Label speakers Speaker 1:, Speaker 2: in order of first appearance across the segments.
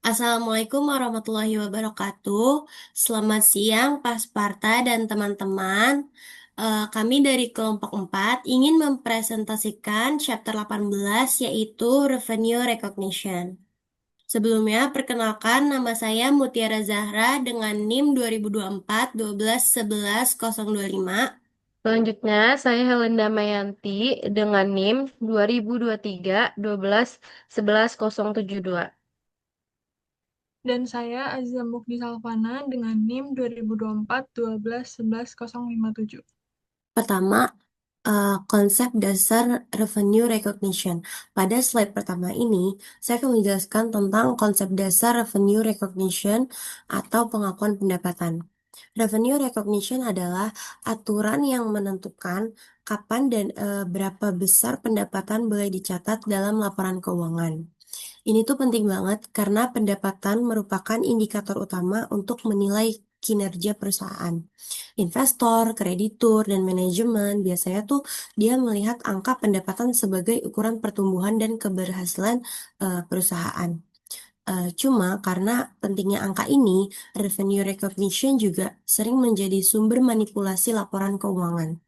Speaker 1: Assalamualaikum warahmatullahi wabarakatuh. Selamat siang, Pak Sparta dan teman-teman. Kami dari kelompok 4 ingin mempresentasikan chapter 18 yaitu Revenue Recognition. Sebelumnya, perkenalkan nama saya Mutiara Zahra dengan NIM 2024 1211025.
Speaker 2: Selanjutnya, saya Helen Damayanti dengan NIM 2023 12 11072.
Speaker 3: Dan saya Aziza Mukdi Salvana dengan NIM 2024 12 11 057.
Speaker 1: Pertama, konsep dasar revenue recognition. Pada slide pertama ini, saya akan menjelaskan tentang konsep dasar revenue recognition atau pengakuan pendapatan. Revenue recognition adalah aturan yang menentukan kapan dan berapa besar pendapatan boleh dicatat dalam laporan keuangan. Ini tuh penting banget karena pendapatan merupakan indikator utama untuk menilai kinerja perusahaan. Investor, kreditur, dan manajemen biasanya tuh dia melihat angka pendapatan sebagai ukuran pertumbuhan dan keberhasilan perusahaan. Cuma karena pentingnya angka ini, revenue recognition juga sering menjadi sumber manipulasi laporan keuangan.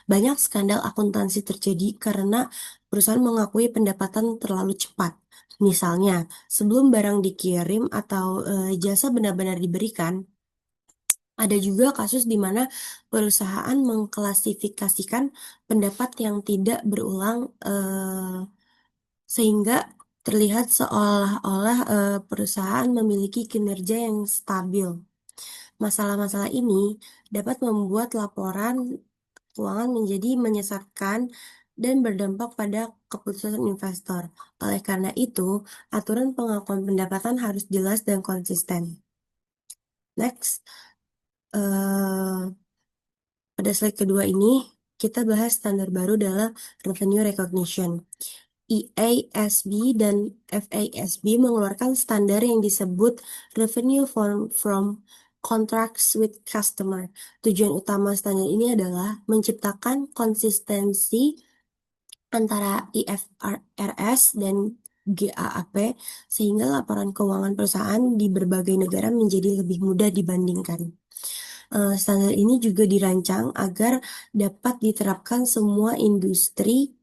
Speaker 1: Banyak skandal akuntansi terjadi karena perusahaan mengakui pendapatan terlalu cepat. Misalnya, sebelum barang dikirim atau jasa benar-benar diberikan, ada juga kasus di mana perusahaan mengklasifikasikan pendapat yang tidak berulang sehingga terlihat seolah-olah perusahaan memiliki kinerja yang stabil. Masalah-masalah ini dapat membuat laporan keuangan menjadi menyesatkan dan berdampak pada keputusan investor. Oleh karena itu, aturan pengakuan pendapatan harus jelas dan konsisten. Next, eh, pada slide kedua ini, kita bahas standar baru dalam revenue recognition. IASB dan FASB mengeluarkan standar yang disebut Revenue from Contracts with Customer. Tujuan utama standar ini adalah menciptakan konsistensi antara IFRS dan GAAP sehingga laporan keuangan perusahaan di berbagai negara menjadi lebih mudah dibandingkan. Standar ini juga dirancang agar dapat diterapkan semua industri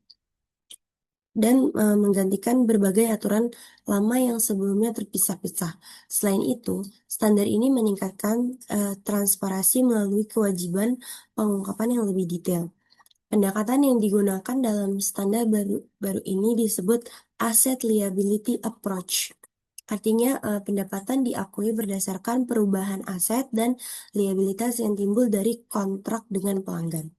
Speaker 1: dan menggantikan berbagai aturan lama yang sebelumnya terpisah-pisah. Selain itu, standar ini meningkatkan transparansi melalui kewajiban pengungkapan yang lebih detail. Pendekatan yang digunakan dalam standar baru ini disebut Asset Liability Approach. Artinya, pendapatan diakui berdasarkan perubahan aset dan liabilitas yang timbul dari kontrak dengan pelanggan.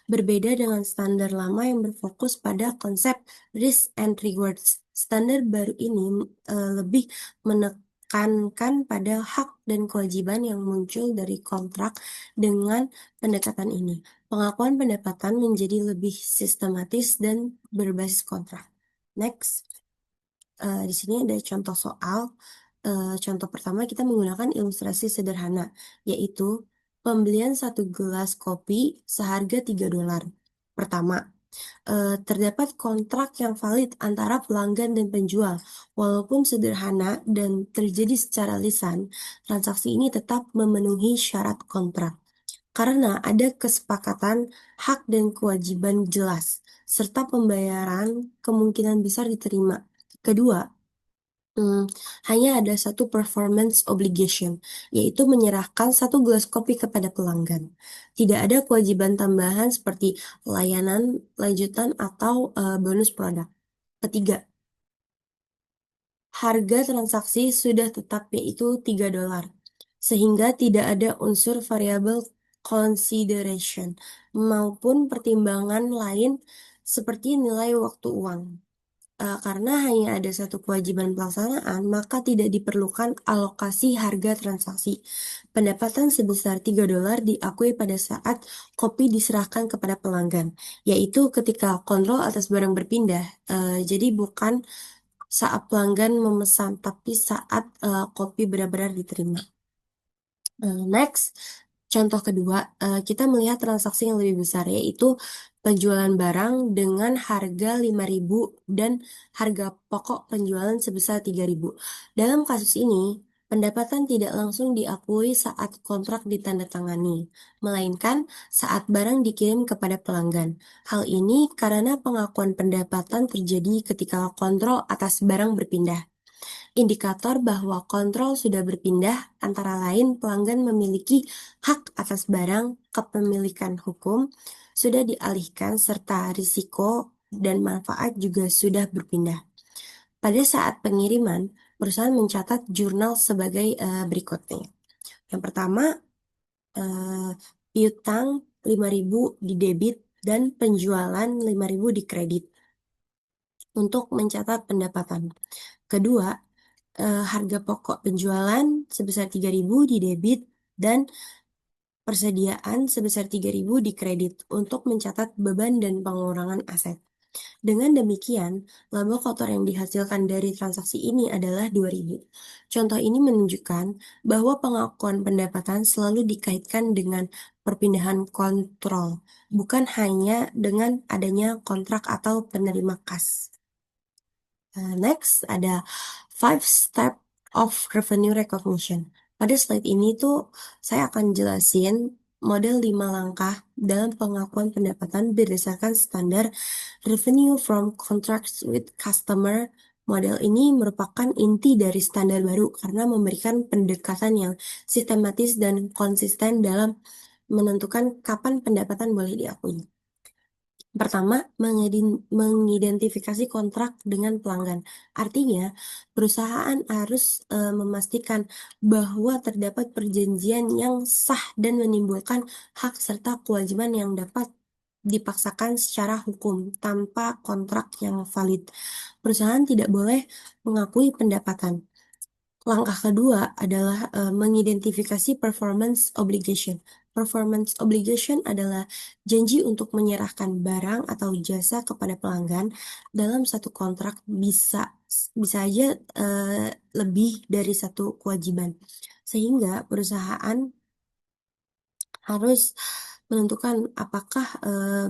Speaker 1: Berbeda dengan standar lama yang berfokus pada konsep risk and rewards. Standar baru ini lebih menekankan pada hak dan kewajiban yang muncul dari kontrak. Dengan pendekatan ini, pengakuan pendapatan menjadi lebih sistematis dan berbasis kontrak. Next, di sini ada contoh soal. Contoh pertama kita menggunakan ilustrasi sederhana, yaitu pembelian satu gelas kopi seharga $3. Pertama, terdapat kontrak yang valid antara pelanggan dan penjual. Walaupun sederhana dan terjadi secara lisan, transaksi ini tetap memenuhi syarat kontrak. Karena ada kesepakatan hak dan kewajiban jelas, serta pembayaran kemungkinan besar diterima. Kedua, hanya ada satu performance obligation, yaitu menyerahkan satu gelas kopi kepada pelanggan. Tidak ada kewajiban tambahan seperti layanan lanjutan atau bonus produk. Ketiga, harga transaksi sudah tetap yaitu $3, sehingga tidak ada unsur variable consideration maupun pertimbangan lain seperti nilai waktu uang. Karena hanya ada satu kewajiban pelaksanaan, maka tidak diperlukan alokasi harga transaksi. Pendapatan sebesar $3 diakui pada saat kopi diserahkan kepada pelanggan, yaitu ketika kontrol atas barang berpindah. Jadi bukan saat pelanggan memesan, tapi saat kopi benar-benar diterima. Next, Contoh kedua, kita melihat transaksi yang lebih besar, yaitu penjualan barang dengan harga 5.000 dan harga pokok penjualan sebesar 3.000. Dalam kasus ini, pendapatan tidak langsung diakui saat kontrak ditandatangani, melainkan saat barang dikirim kepada pelanggan. Hal ini karena pengakuan pendapatan terjadi ketika kontrol atas barang berpindah. Indikator bahwa kontrol sudah berpindah antara lain pelanggan memiliki hak atas barang, kepemilikan hukum sudah dialihkan, serta risiko dan manfaat juga sudah berpindah. Pada saat pengiriman, perusahaan mencatat jurnal sebagai berikutnya. Yang pertama, eh, piutang 5.000 di debit dan penjualan 5.000 di kredit untuk mencatat pendapatan. Kedua, harga pokok penjualan sebesar 3.000 di debit dan persediaan sebesar 3.000 di kredit untuk mencatat beban dan pengurangan aset. Dengan demikian, laba kotor yang dihasilkan dari transaksi ini adalah 2.000. Contoh ini menunjukkan bahwa pengakuan pendapatan selalu dikaitkan dengan perpindahan kontrol, bukan hanya dengan adanya kontrak atau penerima kas. Next, ada 5 step of revenue recognition. Pada slide ini tuh saya akan jelasin model 5 langkah dalam pengakuan pendapatan berdasarkan standar revenue from contracts with customer. Model ini merupakan inti dari standar baru karena memberikan pendekatan yang sistematis dan konsisten dalam menentukan kapan pendapatan boleh diakui. Pertama, mengidentifikasi kontrak dengan pelanggan. Artinya, perusahaan harus memastikan bahwa terdapat perjanjian yang sah dan menimbulkan hak serta kewajiban yang dapat dipaksakan secara hukum tanpa kontrak yang valid. Perusahaan tidak boleh mengakui pendapatan. Langkah kedua adalah mengidentifikasi performance obligation. Performance obligation adalah janji untuk menyerahkan barang atau jasa kepada pelanggan dalam satu kontrak, bisa bisa aja lebih dari satu kewajiban. Sehingga perusahaan harus menentukan apakah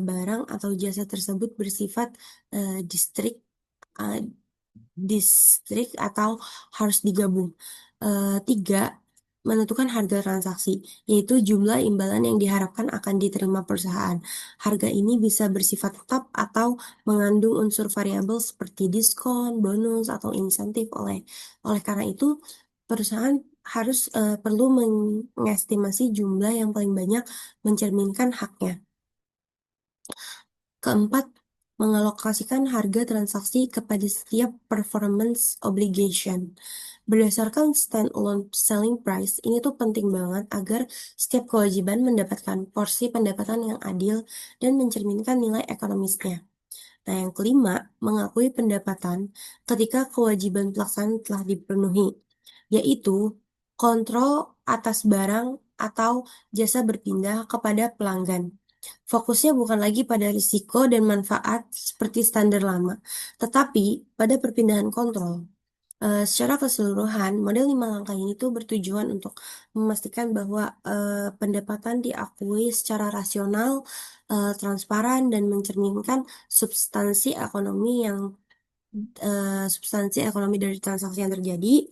Speaker 1: barang atau jasa tersebut bersifat distrik eh, distrik atau harus digabung. Tiga, menentukan harga transaksi, yaitu jumlah imbalan yang diharapkan akan diterima perusahaan. Harga ini bisa bersifat tetap atau mengandung unsur variabel seperti diskon, bonus, atau insentif. Oleh karena itu, perusahaan harus perlu mengestimasi jumlah yang paling banyak mencerminkan haknya. Keempat, mengalokasikan harga transaksi kepada setiap performance obligation. Berdasarkan standalone selling price, ini tuh penting banget agar setiap kewajiban mendapatkan porsi pendapatan yang adil dan mencerminkan nilai ekonomisnya. Nah, yang kelima, mengakui pendapatan ketika kewajiban pelaksanaan telah dipenuhi, yaitu kontrol atas barang atau jasa berpindah kepada pelanggan. Fokusnya bukan lagi pada risiko dan manfaat seperti standar lama, tetapi pada perpindahan kontrol. Secara keseluruhan, model 5 langkah ini tuh bertujuan untuk memastikan bahwa pendapatan diakui secara rasional, transparan, dan mencerminkan substansi ekonomi dari transaksi yang terjadi.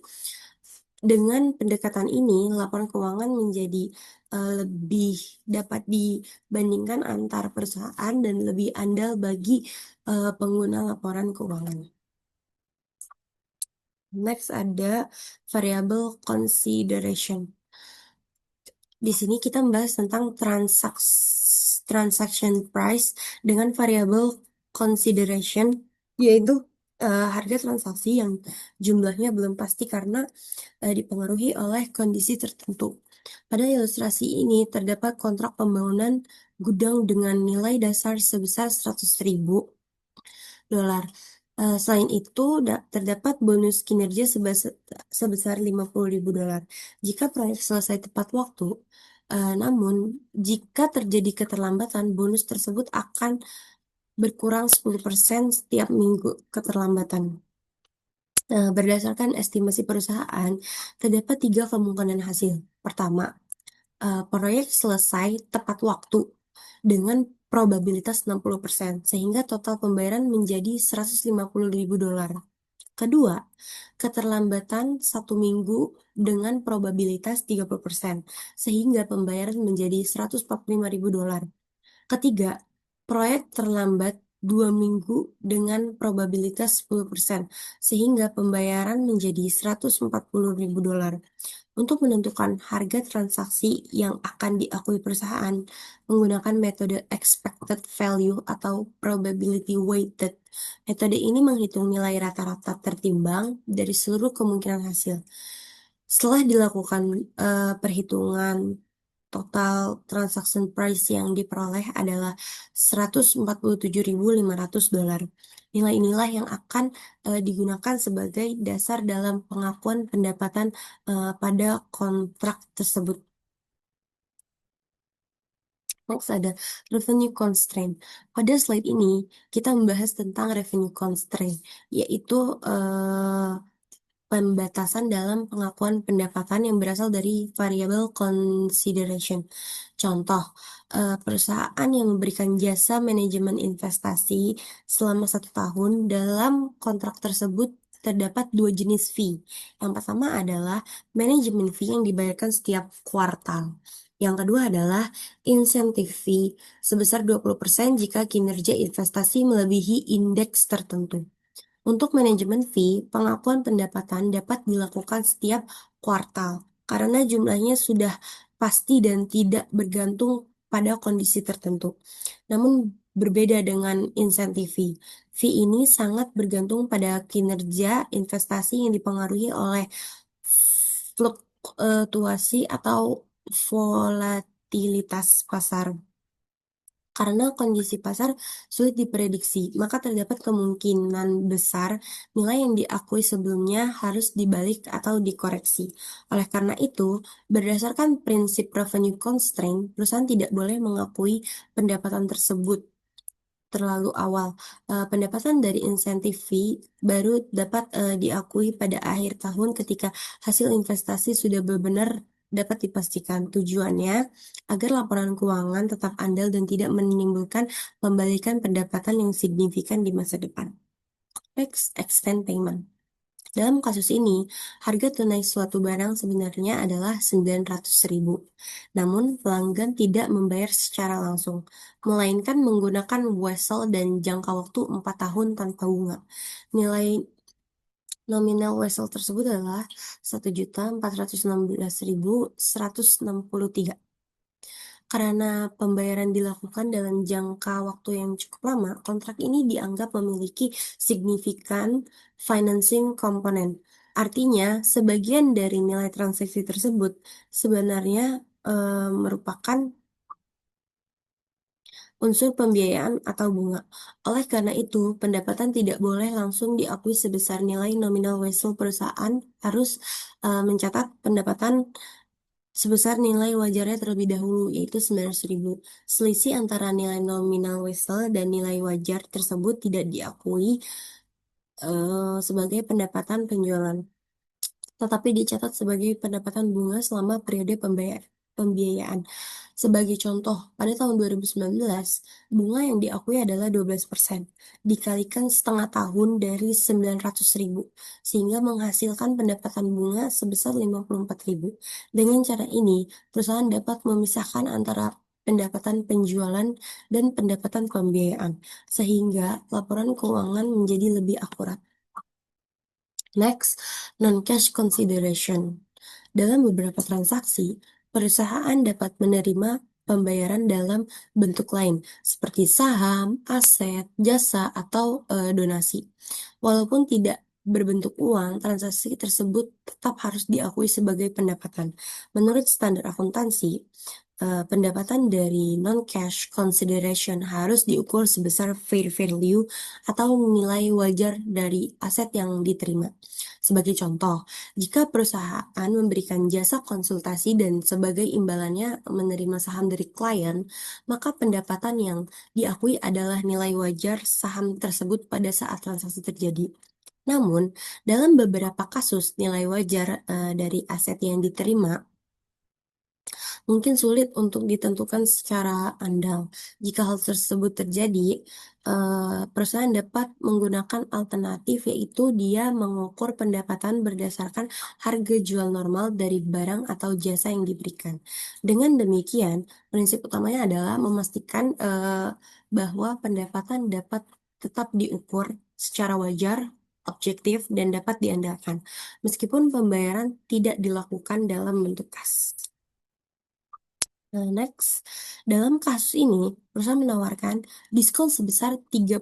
Speaker 1: Dengan pendekatan ini, laporan keuangan menjadi lebih dapat dibandingkan antar perusahaan dan lebih andal bagi pengguna laporan keuangan. Next ada variable consideration. Di sini kita membahas tentang transaction price dengan variable consideration, yaitu harga transaksi yang jumlahnya belum pasti karena dipengaruhi oleh kondisi tertentu. Pada ilustrasi ini terdapat kontrak pembangunan gudang dengan nilai dasar sebesar 100.000 dolar. Selain itu, terdapat bonus kinerja sebesar 50.000 dolar. Jika proyek selesai tepat waktu, namun jika terjadi keterlambatan, bonus tersebut akan berkurang 10% setiap minggu keterlambatan. Berdasarkan estimasi perusahaan, terdapat 3 kemungkinan hasil. Pertama, proyek selesai tepat waktu dengan probabilitas 60%, sehingga total pembayaran menjadi $150.000. Kedua, keterlambatan 1 minggu dengan probabilitas 30%, sehingga pembayaran menjadi $145.000. Ketiga, proyek terlambat 2 minggu dengan probabilitas 10%, sehingga pembayaran menjadi $140.000. Untuk menentukan harga transaksi yang akan diakui perusahaan, menggunakan metode expected value atau probability weighted. Metode ini menghitung nilai rata-rata tertimbang dari seluruh kemungkinan hasil. Setelah dilakukan perhitungan, total transaction price yang diperoleh adalah $147.500. Nilai inilah yang akan digunakan sebagai dasar dalam pengakuan pendapatan pada kontrak tersebut. Next ada revenue constraint. Pada slide ini kita membahas tentang revenue constraint, yaitu pembatasan dalam pengakuan pendapatan yang berasal dari variable consideration. Contoh, perusahaan yang memberikan jasa manajemen investasi selama 1 tahun, dalam kontrak tersebut terdapat 2 jenis fee. Yang pertama adalah manajemen fee yang dibayarkan setiap kuartal. Yang kedua adalah incentive fee sebesar 20% jika kinerja investasi melebihi indeks tertentu. Untuk manajemen fee, pengakuan pendapatan dapat dilakukan setiap kuartal karena jumlahnya sudah pasti dan tidak bergantung pada kondisi tertentu. Namun berbeda dengan insentif fee. Fee ini sangat bergantung pada kinerja investasi yang dipengaruhi oleh fluktuasi atau volatilitas pasar. Karena kondisi pasar sulit diprediksi, maka terdapat kemungkinan besar nilai yang diakui sebelumnya harus dibalik atau dikoreksi. Oleh karena itu, berdasarkan prinsip revenue constraint, perusahaan tidak boleh mengakui pendapatan tersebut terlalu awal. Pendapatan dari insentif fee baru dapat diakui pada akhir tahun ketika hasil investasi sudah benar-benar dapat dipastikan. Tujuannya agar laporan keuangan tetap andal dan tidak menimbulkan pembalikan pendapatan yang signifikan di masa depan. Next, extend payment. Dalam kasus ini, harga tunai suatu barang sebenarnya adalah 900.000. Namun, pelanggan tidak membayar secara langsung, melainkan menggunakan wesel dan jangka waktu 4 tahun tanpa bunga. Nilai nominal wesel tersebut adalah 1.416.163. Karena pembayaran dilakukan dalam jangka waktu yang cukup lama, kontrak ini dianggap memiliki signifikan financing component. Artinya, sebagian dari nilai transaksi tersebut sebenarnya merupakan unsur pembiayaan atau bunga. Oleh karena itu, pendapatan tidak boleh langsung diakui sebesar nilai nominal wesel. Perusahaan harus mencatat pendapatan sebesar nilai wajarnya terlebih dahulu, yaitu 900.000. Selisih antara nilai nominal wesel dan nilai wajar tersebut tidak diakui sebagai pendapatan penjualan, tetapi dicatat sebagai pendapatan bunga selama periode pembiayaan. Sebagai contoh, pada tahun 2019, bunga yang diakui adalah 12%, dikalikan setengah tahun dari 900.000, sehingga menghasilkan pendapatan bunga sebesar 54.000. Dengan cara ini, perusahaan dapat memisahkan antara pendapatan penjualan dan pendapatan pembiayaan, sehingga laporan keuangan menjadi lebih akurat. Next, non-cash consideration. Dalam beberapa transaksi, perusahaan dapat menerima pembayaran dalam bentuk lain, seperti saham, aset, jasa, atau donasi. Walaupun tidak berbentuk uang, transaksi tersebut tetap harus diakui sebagai pendapatan. Menurut standar akuntansi, pendapatan dari non-cash consideration harus diukur sebesar fair value atau nilai wajar dari aset yang diterima. Sebagai contoh, jika perusahaan memberikan jasa konsultasi dan sebagai imbalannya menerima saham dari klien, maka pendapatan yang diakui adalah nilai wajar saham tersebut pada saat transaksi terjadi. Namun, dalam beberapa kasus, nilai wajar dari aset yang diterima mungkin sulit untuk ditentukan secara andal. Jika hal tersebut terjadi, perusahaan dapat menggunakan alternatif, yaitu dia mengukur pendapatan berdasarkan harga jual normal dari barang atau jasa yang diberikan. Dengan demikian, prinsip utamanya adalah memastikan bahwa pendapatan dapat tetap diukur secara wajar, objektif, dan dapat diandalkan, meskipun pembayaran tidak dilakukan dalam bentuk kas. Nah, next, dalam kasus ini, perusahaan menawarkan diskon sebesar 3%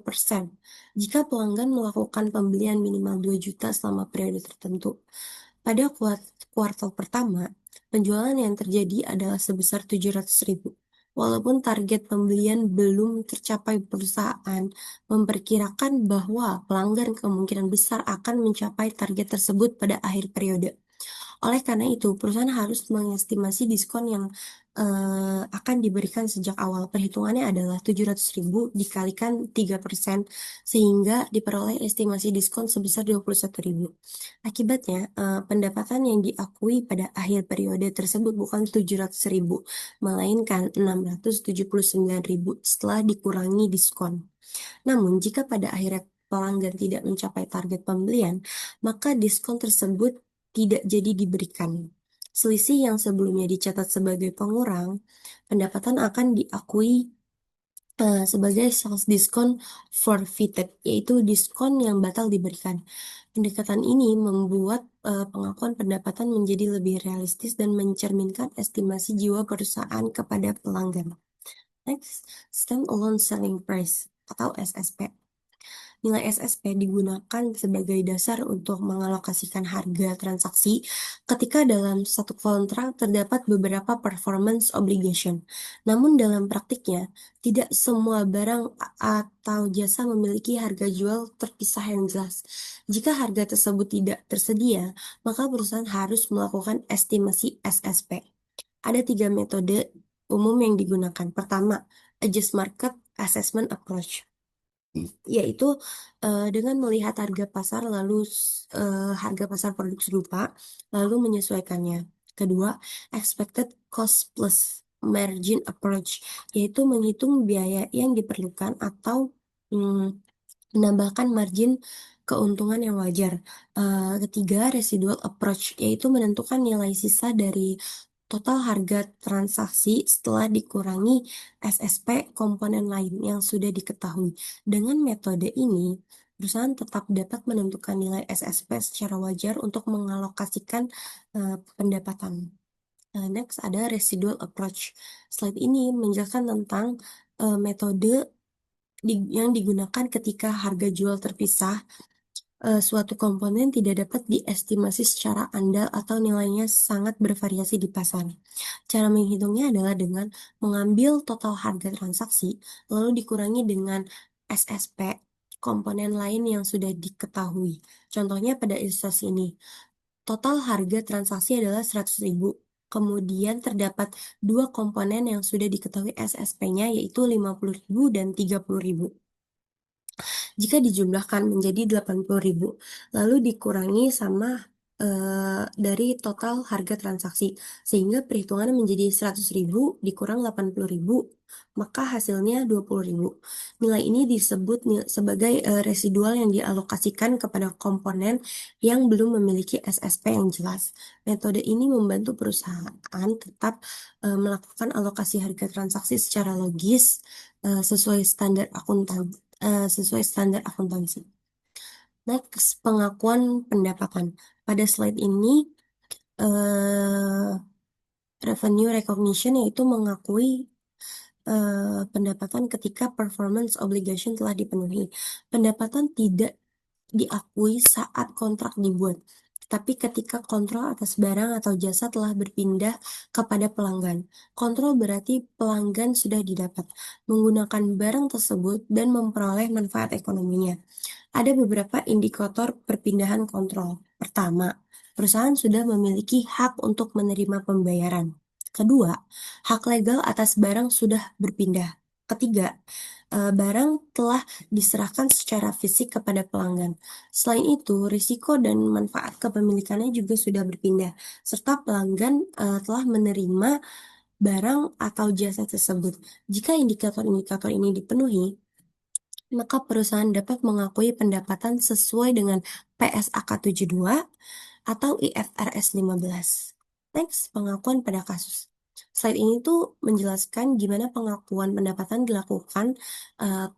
Speaker 1: jika pelanggan melakukan pembelian minimal 2 juta selama periode tertentu. Pada kuartal pertama, penjualan yang terjadi adalah sebesar 700.000. Walaupun target pembelian belum tercapai, perusahaan memperkirakan bahwa pelanggan kemungkinan besar akan mencapai target tersebut pada akhir periode. Oleh karena itu, perusahaan harus mengestimasi diskon yang akan diberikan sejak awal. Perhitungannya adalah 700.000 dikalikan 3%, sehingga diperoleh estimasi diskon sebesar 21.000. Akibatnya, pendapatan yang diakui pada akhir periode tersebut bukan 700.000, melainkan 679.000 setelah dikurangi diskon. Namun, jika pada akhirnya pelanggan tidak mencapai target pembelian, maka diskon tersebut tidak jadi diberikan. Selisih yang sebelumnya dicatat sebagai pengurang, pendapatan akan diakui sebagai sales discount forfeited, yaitu diskon yang batal diberikan. Pendekatan ini membuat pengakuan pendapatan menjadi lebih realistis dan mencerminkan estimasi jiwa perusahaan kepada pelanggan. Next, stand-alone selling price atau SSP. Nilai SSP digunakan sebagai dasar untuk mengalokasikan harga transaksi ketika dalam satu kontrak terdapat beberapa performance obligation. Namun dalam praktiknya, tidak semua barang atau jasa memiliki harga jual terpisah yang jelas. Jika harga tersebut tidak tersedia, maka perusahaan harus melakukan estimasi SSP. Ada 3 metode umum yang digunakan. Pertama, Adjust Market Assessment Approach, yaitu dengan melihat harga pasar harga pasar produk serupa lalu menyesuaikannya. Kedua, expected cost plus margin approach, yaitu menghitung biaya yang diperlukan atau menambahkan margin keuntungan yang wajar. Ketiga, residual approach, yaitu menentukan nilai sisa dari total harga transaksi setelah dikurangi SSP komponen lain yang sudah diketahui. Dengan metode ini, perusahaan tetap dapat menentukan nilai SSP secara wajar untuk mengalokasikan pendapatan. Next, ada residual approach. Slide ini menjelaskan tentang metode yang digunakan ketika harga jual terpisah. Suatu komponen tidak dapat diestimasi secara andal atau nilainya sangat bervariasi di pasar. Cara menghitungnya adalah dengan mengambil total harga transaksi, lalu dikurangi dengan SSP, komponen lain yang sudah diketahui. Contohnya pada ilustrasi ini, total harga transaksi adalah 100.000. Kemudian terdapat dua komponen yang sudah diketahui SSP-nya, yaitu 50.000 dan 30.000. Jika dijumlahkan menjadi 80.000, lalu dikurangi sama dari total harga transaksi, sehingga perhitungannya menjadi 100.000 dikurang 80.000, maka hasilnya 20.000. Nilai ini disebut sebagai residual yang dialokasikan kepada komponen yang belum memiliki SSP yang jelas. Metode ini membantu perusahaan tetap melakukan alokasi harga transaksi secara logis sesuai standar akuntansi. Next, pengakuan pendapatan. Pada slide ini, revenue recognition, yaitu mengakui pendapatan ketika performance obligation telah dipenuhi. Pendapatan tidak diakui saat kontrak dibuat, tapi ketika kontrol atas barang atau jasa telah berpindah kepada pelanggan. Kontrol berarti pelanggan sudah didapat, menggunakan barang tersebut, dan memperoleh manfaat ekonominya. Ada beberapa indikator perpindahan kontrol. Pertama, perusahaan sudah memiliki hak untuk menerima pembayaran. Kedua, hak legal atas barang sudah berpindah. Ketiga, barang telah diserahkan secara fisik kepada pelanggan. Selain itu, risiko dan manfaat kepemilikannya juga sudah berpindah, serta pelanggan telah menerima barang atau jasa tersebut. Jika indikator-indikator ini dipenuhi, maka perusahaan dapat mengakui pendapatan sesuai dengan PSAK 72 atau IFRS 15. Next, pengakuan pada kasus. Slide ini tuh menjelaskan gimana pengakuan pendapatan dilakukan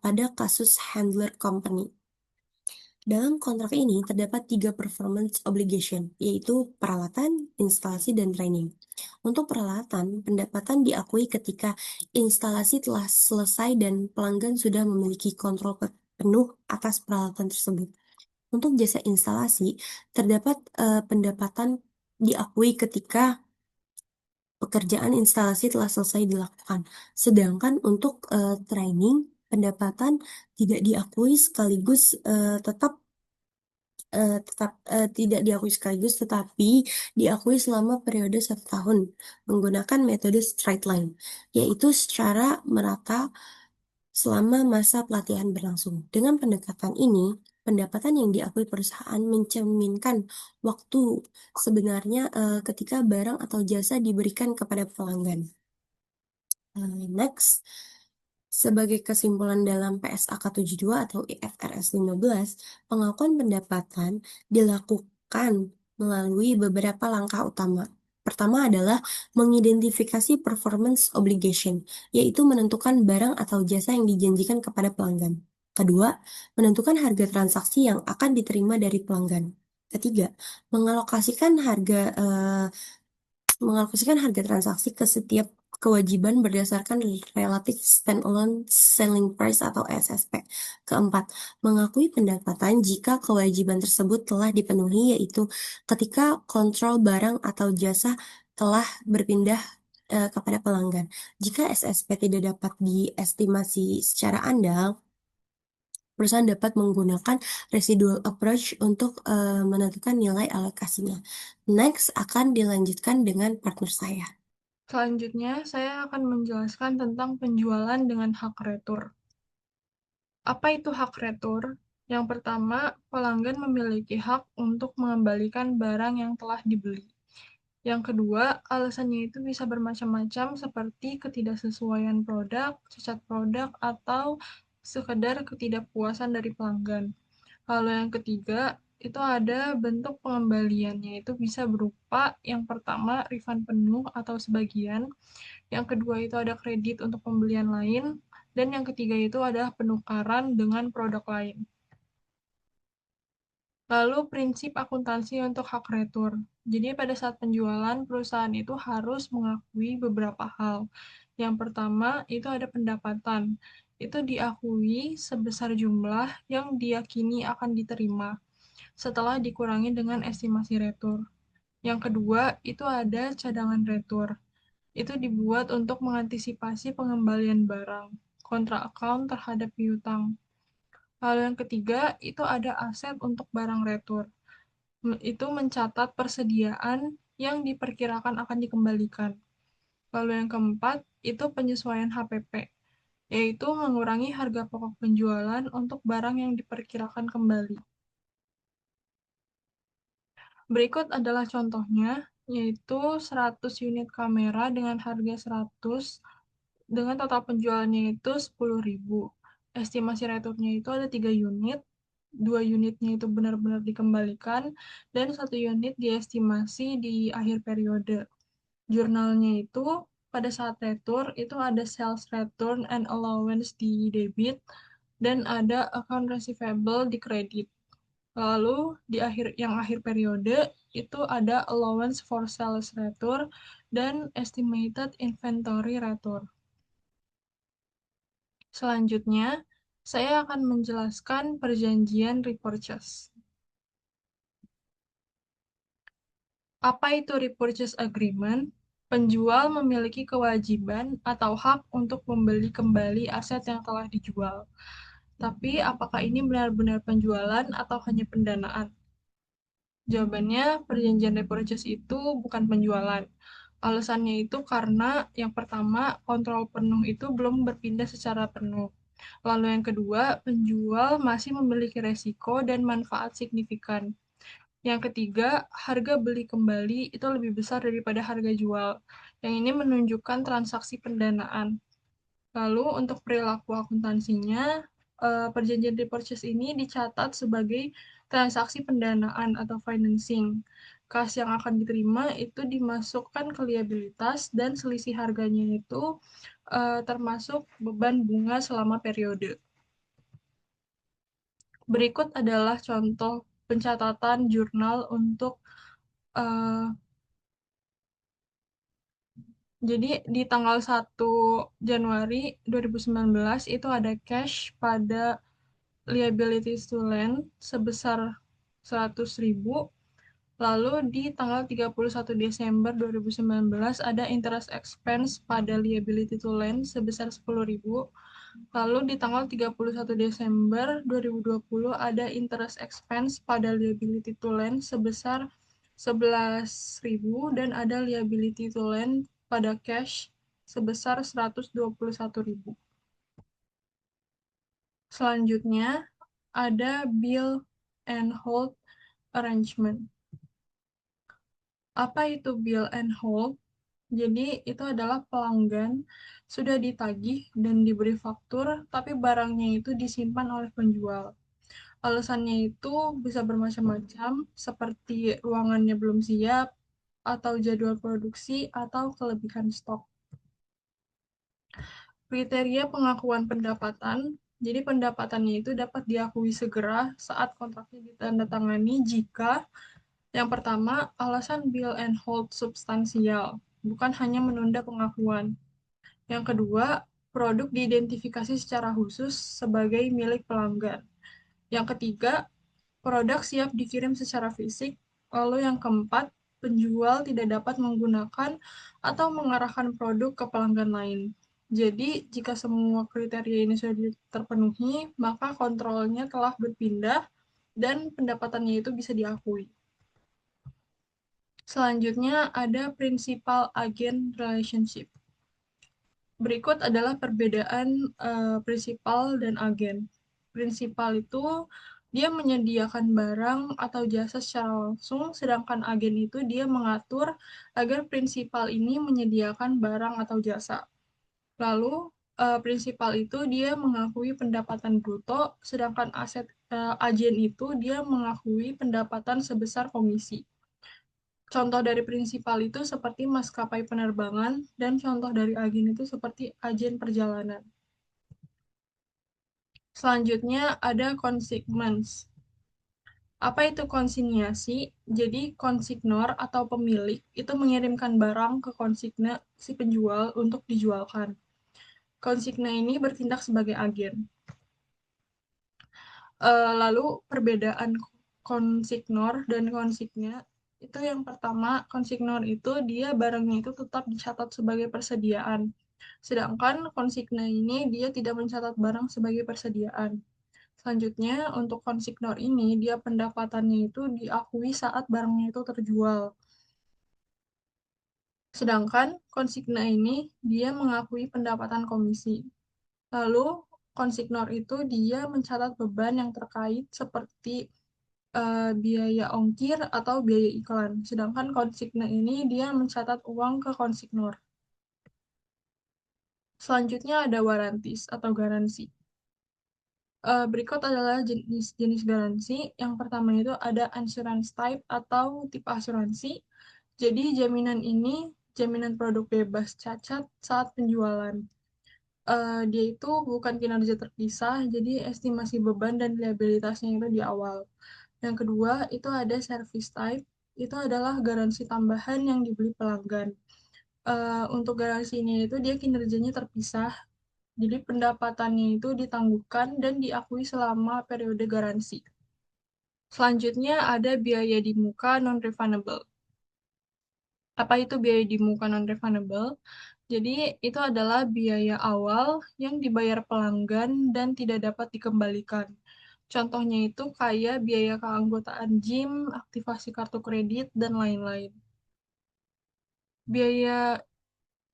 Speaker 1: pada kasus handler company. Dalam kontrak ini terdapat 3 performance obligation, yaitu peralatan, instalasi, dan training. Untuk peralatan, pendapatan diakui ketika instalasi telah selesai dan pelanggan sudah memiliki kontrol penuh atas peralatan tersebut. Untuk jasa instalasi, terdapat pendapatan diakui ketika pekerjaan instalasi telah selesai dilakukan. Sedangkan untuk training, pendapatan tidak diakui sekaligus tidak diakui sekaligus, tetapi diakui selama periode 1 tahun menggunakan metode straight line, yaitu secara merata selama masa pelatihan berlangsung. Dengan pendekatan ini, pendapatan yang diakui perusahaan mencerminkan waktu sebenarnya ketika barang atau jasa diberikan kepada pelanggan. Next, sebagai kesimpulan dalam PSAK 72 atau IFRS 15, pengakuan pendapatan dilakukan melalui beberapa langkah utama. Pertama adalah mengidentifikasi performance obligation, yaitu menentukan barang atau jasa yang dijanjikan kepada pelanggan. Kedua, menentukan harga transaksi yang akan diterima dari pelanggan. Ketiga, mengalokasikan harga transaksi ke setiap kewajiban berdasarkan Relative Standalone Selling Price atau SSP. Keempat, mengakui pendapatan jika kewajiban tersebut telah dipenuhi, yaitu ketika kontrol barang atau jasa telah berpindah kepada pelanggan. Jika SSP tidak dapat diestimasi secara andal, perusahaan dapat menggunakan residual approach untuk menentukan nilai alokasinya. Next, akan dilanjutkan dengan partner saya.
Speaker 3: Selanjutnya, saya akan menjelaskan tentang penjualan dengan hak retur. Apa itu hak retur? Yang pertama, pelanggan memiliki hak untuk mengembalikan barang yang telah dibeli. Yang kedua, alasannya itu bisa bermacam-macam seperti ketidaksesuaian produk, cacat produk, atau sekedar ketidakpuasan dari pelanggan. Lalu yang ketiga, itu ada bentuk pengembaliannya, itu bisa berupa yang pertama refund penuh atau sebagian, yang kedua itu ada kredit untuk pembelian lain, dan yang ketiga itu adalah penukaran dengan produk lain. Lalu prinsip akuntansi untuk hak retur. Jadi pada saat penjualan, perusahaan itu harus mengakui beberapa hal. Yang pertama, itu ada pendapatan. Itu diakui sebesar jumlah yang diyakini akan diterima setelah dikurangi dengan estimasi retur. Yang kedua, itu ada cadangan retur. Itu dibuat untuk mengantisipasi pengembalian barang, kontra account terhadap piutang. Lalu yang ketiga, itu ada aset untuk barang retur. Itu mencatat persediaan yang diperkirakan akan dikembalikan. Lalu yang keempat, itu penyesuaian HPP, yaitu mengurangi harga pokok penjualan untuk barang yang diperkirakan kembali. Berikut adalah contohnya, yaitu 100 unit kamera dengan harga 100 dengan total penjualannya itu 10.000. Estimasi returnya itu ada 3 unit, 2 unitnya itu benar-benar dikembalikan, dan 1 unit diestimasi di akhir periode. Jurnalnya itu pada saat retur itu ada sales return and allowance di debit, dan ada account receivable di kredit. Lalu di akhir periode itu ada allowance for sales retur dan estimated inventory retur. Selanjutnya, saya akan menjelaskan perjanjian repurchase. Apa itu repurchase agreement? Penjual memiliki kewajiban atau hak untuk membeli kembali aset yang telah dijual. Tapi apakah ini benar-benar penjualan atau hanya pendanaan? Jawabannya, perjanjian repurchase itu bukan penjualan. Alasannya itu karena yang pertama, kontrol penuh itu belum berpindah secara penuh. Lalu yang kedua, penjual masih memiliki resiko dan manfaat signifikan. Yang ketiga, harga beli kembali itu lebih besar daripada harga jual. Yang ini menunjukkan transaksi pendanaan. Lalu untuk perilaku akuntansinya, perjanjian repurchase ini dicatat sebagai transaksi pendanaan atau financing. Kas yang akan diterima itu dimasukkan ke liabilitas dan selisih harganya itu termasuk beban bunga selama periode. Berikut adalah contoh pencatatan jurnal untuk uh, jadi di tanggal 1 Januari 2019 itu ada cash pada liabilities to land sebesar 100.000. Lalu di tanggal 31 Desember 2019 ada interest expense pada liability to land sebesar 10.000. Lalu di tanggal 31 Desember 2020 ada interest expense pada liability to land sebesar 11.000 dan ada liability to land pada cash sebesar 121.000. Selanjutnya ada bill and hold arrangement. Apa itu bill and hold? Jadi itu adalah pelanggan sudah ditagih dan diberi faktur, tapi barangnya itu disimpan oleh penjual. Alasannya itu bisa bermacam-macam, seperti ruangannya belum siap, atau jadwal produksi, atau kelebihan stok. Kriteria pengakuan pendapatan, jadi pendapatannya itu dapat diakui segera saat kontraknya ditandatangani jika yang pertama, alasan bill and hold substansial, bukan hanya menunda pengakuan. Yang kedua, produk diidentifikasi secara khusus sebagai milik pelanggan. Yang ketiga, produk siap dikirim secara fisik. Lalu yang keempat, penjual tidak dapat menggunakan atau mengarahkan produk ke pelanggan lain. Jadi, jika semua kriteria ini sudah terpenuhi, maka kontrolnya telah berpindah dan pendapatannya itu bisa diakui. Selanjutnya ada principal agent relationship. Berikut adalah perbedaan prinsipal dan agen. Prinsipal itu dia menyediakan barang atau jasa secara langsung, sedangkan agen itu dia mengatur agar prinsipal ini menyediakan barang atau jasa. Lalu prinsipal itu dia mengakui pendapatan bruto, sedangkan agen itu dia mengakui pendapatan sebesar komisi. Contoh dari prinsipal itu seperti maskapai penerbangan, dan contoh dari agen itu seperti agen perjalanan. Selanjutnya ada consignments. Apa itu konsinyasi? Jadi konsignor atau pemilik itu mengirimkan barang ke konsigna si penjual untuk dijualkan. Konsigna ini bertindak sebagai agen. Lalu perbedaan konsignor dan konsigna itu yang pertama, konsignor itu dia barangnya itu tetap dicatat sebagai persediaan. Sedangkan konsigna ini dia tidak mencatat barang sebagai persediaan. Selanjutnya, untuk konsignor ini dia pendapatannya itu diakui saat barangnya itu terjual. Sedangkan konsigna ini dia mengakui pendapatan komisi. Lalu konsignor itu dia mencatat beban yang terkait seperti biaya ongkir atau biaya iklan. Sedangkan konsigna ini dia mencatat uang ke konsignor. Selanjutnya ada warantis atau garansi. Berikut adalah jenis-jenis garansi. Yang pertama itu ada insurance type atau tipe asuransi. Jadi jaminan ini jaminan produk bebas cacat saat penjualan. Dia itu bukan kinerja terpisah, jadi estimasi beban dan liabilitasnya itu di awal. Yang kedua, itu ada service type, itu adalah garansi tambahan yang dibeli pelanggan. Untuk garansi ini itu dia kinerjanya terpisah, jadi pendapatannya itu ditangguhkan dan diakui selama periode garansi. Selanjutnya ada biaya di muka non-refundable. Apa itu biaya di muka non-refundable? Jadi itu adalah biaya awal yang dibayar pelanggan dan tidak dapat dikembalikan. Contohnya itu kayak biaya keanggotaan gym, aktivasi kartu kredit, dan lain-lain. Biaya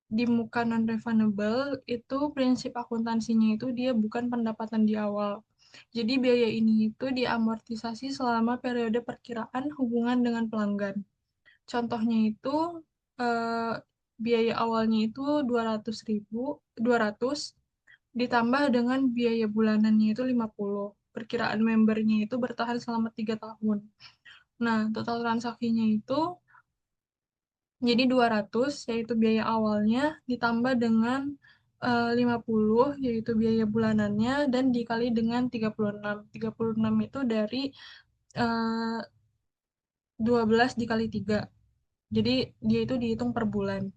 Speaker 3: di muka non-refundable itu prinsip akuntansinya itu dia bukan pendapatan di awal. Jadi biaya ini itu diamortisasi selama periode perkiraan hubungan dengan pelanggan. Contohnya itu biaya awalnya itu 200 ditambah dengan biaya bulanannya itu 50. Perkiraan membernya itu bertahan selama 3 tahun. Nah, total transaksinya itu jadi 200 yaitu biaya awalnya ditambah dengan 50 yaitu biaya bulanannya dan dikali dengan 36. 36 itu dari eh, 12 dikali 3. Jadi dia itu dihitung per bulan.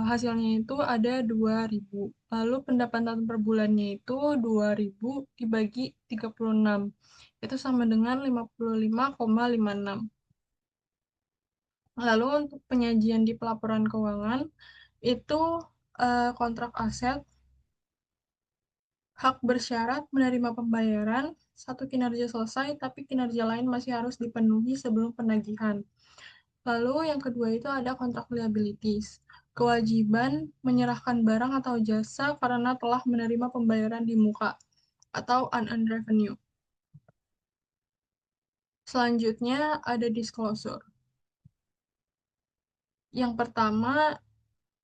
Speaker 3: Hasilnya itu ada 2.000. Lalu pendapatan per bulannya itu 2.000 dibagi 36. Itu sama dengan 55,56. Lalu untuk penyajian di pelaporan keuangan itu kontrak aset, hak bersyarat menerima pembayaran, satu kinerja selesai tapi kinerja lain masih harus dipenuhi sebelum penagihan. Lalu yang kedua itu ada kontrak liabilities. Kewajiban menyerahkan barang atau jasa karena telah menerima pembayaran di muka atau unearned revenue. Selanjutnya ada disclosure. Yang pertama,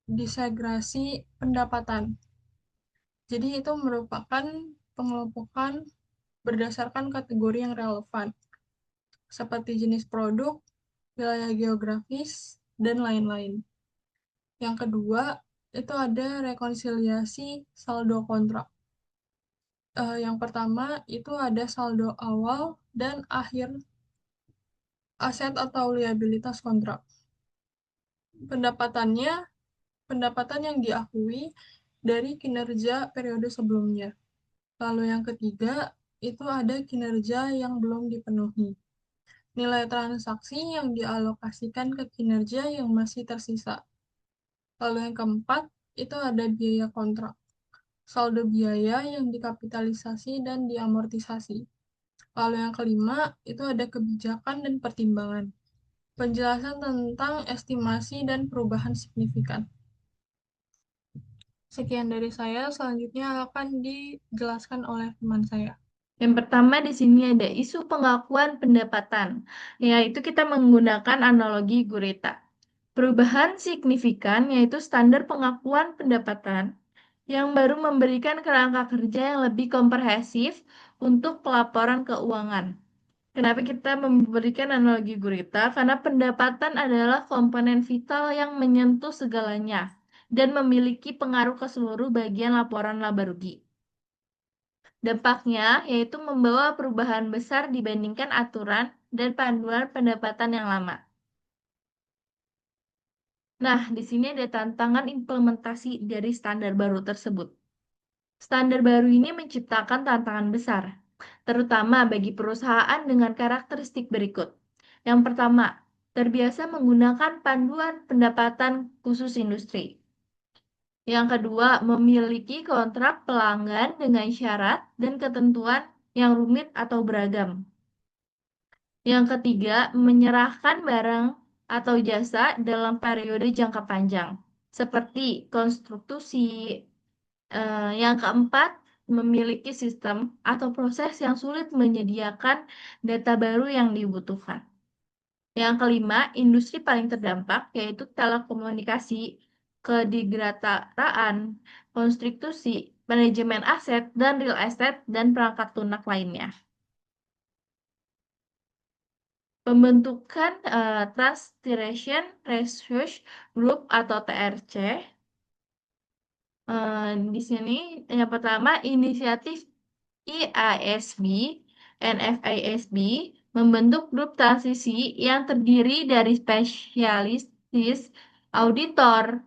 Speaker 3: disegrasi pendapatan. Jadi itu merupakan pengelompokan berdasarkan kategori yang relevan, seperti jenis produk, wilayah geografis, dan lain-lain. Yang kedua, itu ada rekonsiliasi saldo kontrak. Yang pertama, itu ada saldo awal dan akhir aset atau liabilitas kontrak. Pendapatannya, pendapatan yang diakui dari kinerja periode sebelumnya. Lalu yang ketiga, itu ada kinerja yang belum dipenuhi. Nilai transaksi yang dialokasikan ke kinerja yang masih tersisa. Lalu yang keempat, itu ada biaya kontrak. Saldo biaya yang dikapitalisasi dan diamortisasi. Lalu yang kelima, itu ada kebijakan dan pertimbangan. Penjelasan tentang estimasi dan perubahan signifikan. Sekian dari saya, selanjutnya akan dijelaskan oleh teman saya.
Speaker 2: Yang pertama di sini ada isu pengakuan pendapatan, yaitu kita menggunakan analogi gurita. Perubahan signifikan yaitu standar pengakuan pendapatan yang baru memberikan kerangka kerja yang lebih komprehensif untuk pelaporan keuangan. Kenapa kita memberikan analogi gurita? Karena pendapatan adalah komponen vital yang menyentuh segalanya dan memiliki pengaruh ke seluruh bagian laporan laba rugi. Dampaknya yaitu membawa perubahan besar dibandingkan aturan dan panduan pendapatan yang lama. Nah, di sini ada tantangan implementasi dari standar baru tersebut. Standar baru ini menciptakan tantangan besar, terutama bagi perusahaan dengan karakteristik berikut. Yang pertama, terbiasa menggunakan panduan pendapatan khusus industri. Yang kedua, memiliki kontrak pelanggan dengan syarat dan ketentuan yang rumit atau beragam. Yang ketiga, menyerahkan barang atau jasa dalam periode jangka panjang, seperti konstruksi. Yang keempat, memiliki sistem atau proses yang sulit menyediakan data baru yang dibutuhkan. Yang kelima, industri paling terdampak yaitu telekomunikasi, kedigrataraan, konstruksi, manajemen aset, dan real estate, dan perangkat lunak lainnya. Pembentukan Transaction Research Group atau TRC. Di sini yang pertama inisiatif IASB dan FASB membentuk grup transisi yang terdiri dari spesialis, auditor,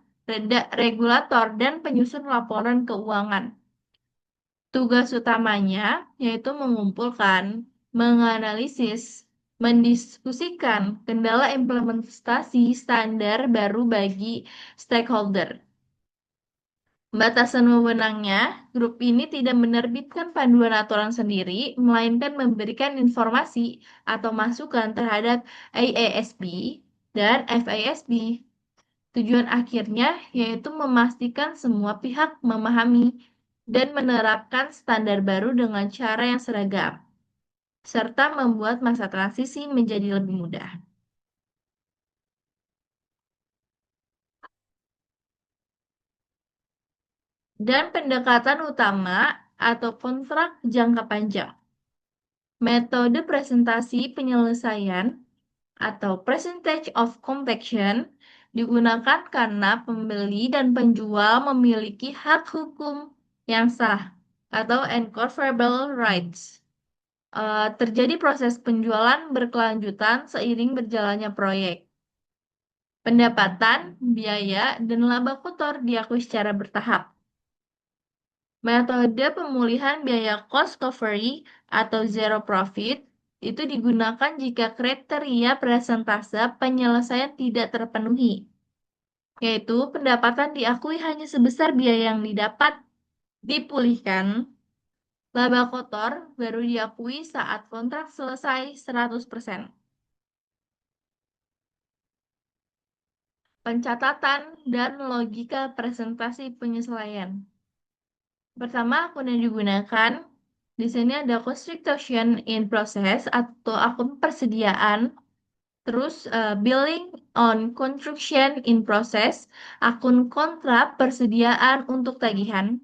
Speaker 2: regulator, dan penyusun laporan keuangan. Tugas utamanya yaitu mengumpulkan, menganalisis, mendiskusikan kendala implementasi standar baru bagi stakeholder. Batasan wewenangnya, grup ini tidak menerbitkan panduan aturan sendiri, melainkan memberikan informasi atau masukan terhadap IASB dan FASB. Tujuan akhirnya yaitu memastikan semua pihak memahami dan menerapkan standar baru dengan cara yang seragam, serta membuat masa transisi menjadi lebih mudah. dan pendekatan utama atau kontrak jangka panjang. Metode presentasi penyelesaian atau percentage of completion digunakan karena pembeli dan penjual memiliki hak hukum yang sah atau incontrovertible rights. Terjadi proses penjualan berkelanjutan seiring berjalannya proyek. Pendapatan, biaya, dan laba kotor diakui secara bertahap. Metode pemulihan biaya cost recovery atau zero profit itu digunakan jika kriteria presentase penyelesaian tidak terpenuhi, yaitu pendapatan diakui hanya sebesar biaya yang didapat dipulihkan, laba kotor baru diakui saat kontrak selesai 100%. Pencatatan dan logika presentasi penyesuaian. Pertama, akun yang digunakan di sini ada construction in process atau akun persediaan. Terus billing on construction in process, akun kontra persediaan untuk tagihan.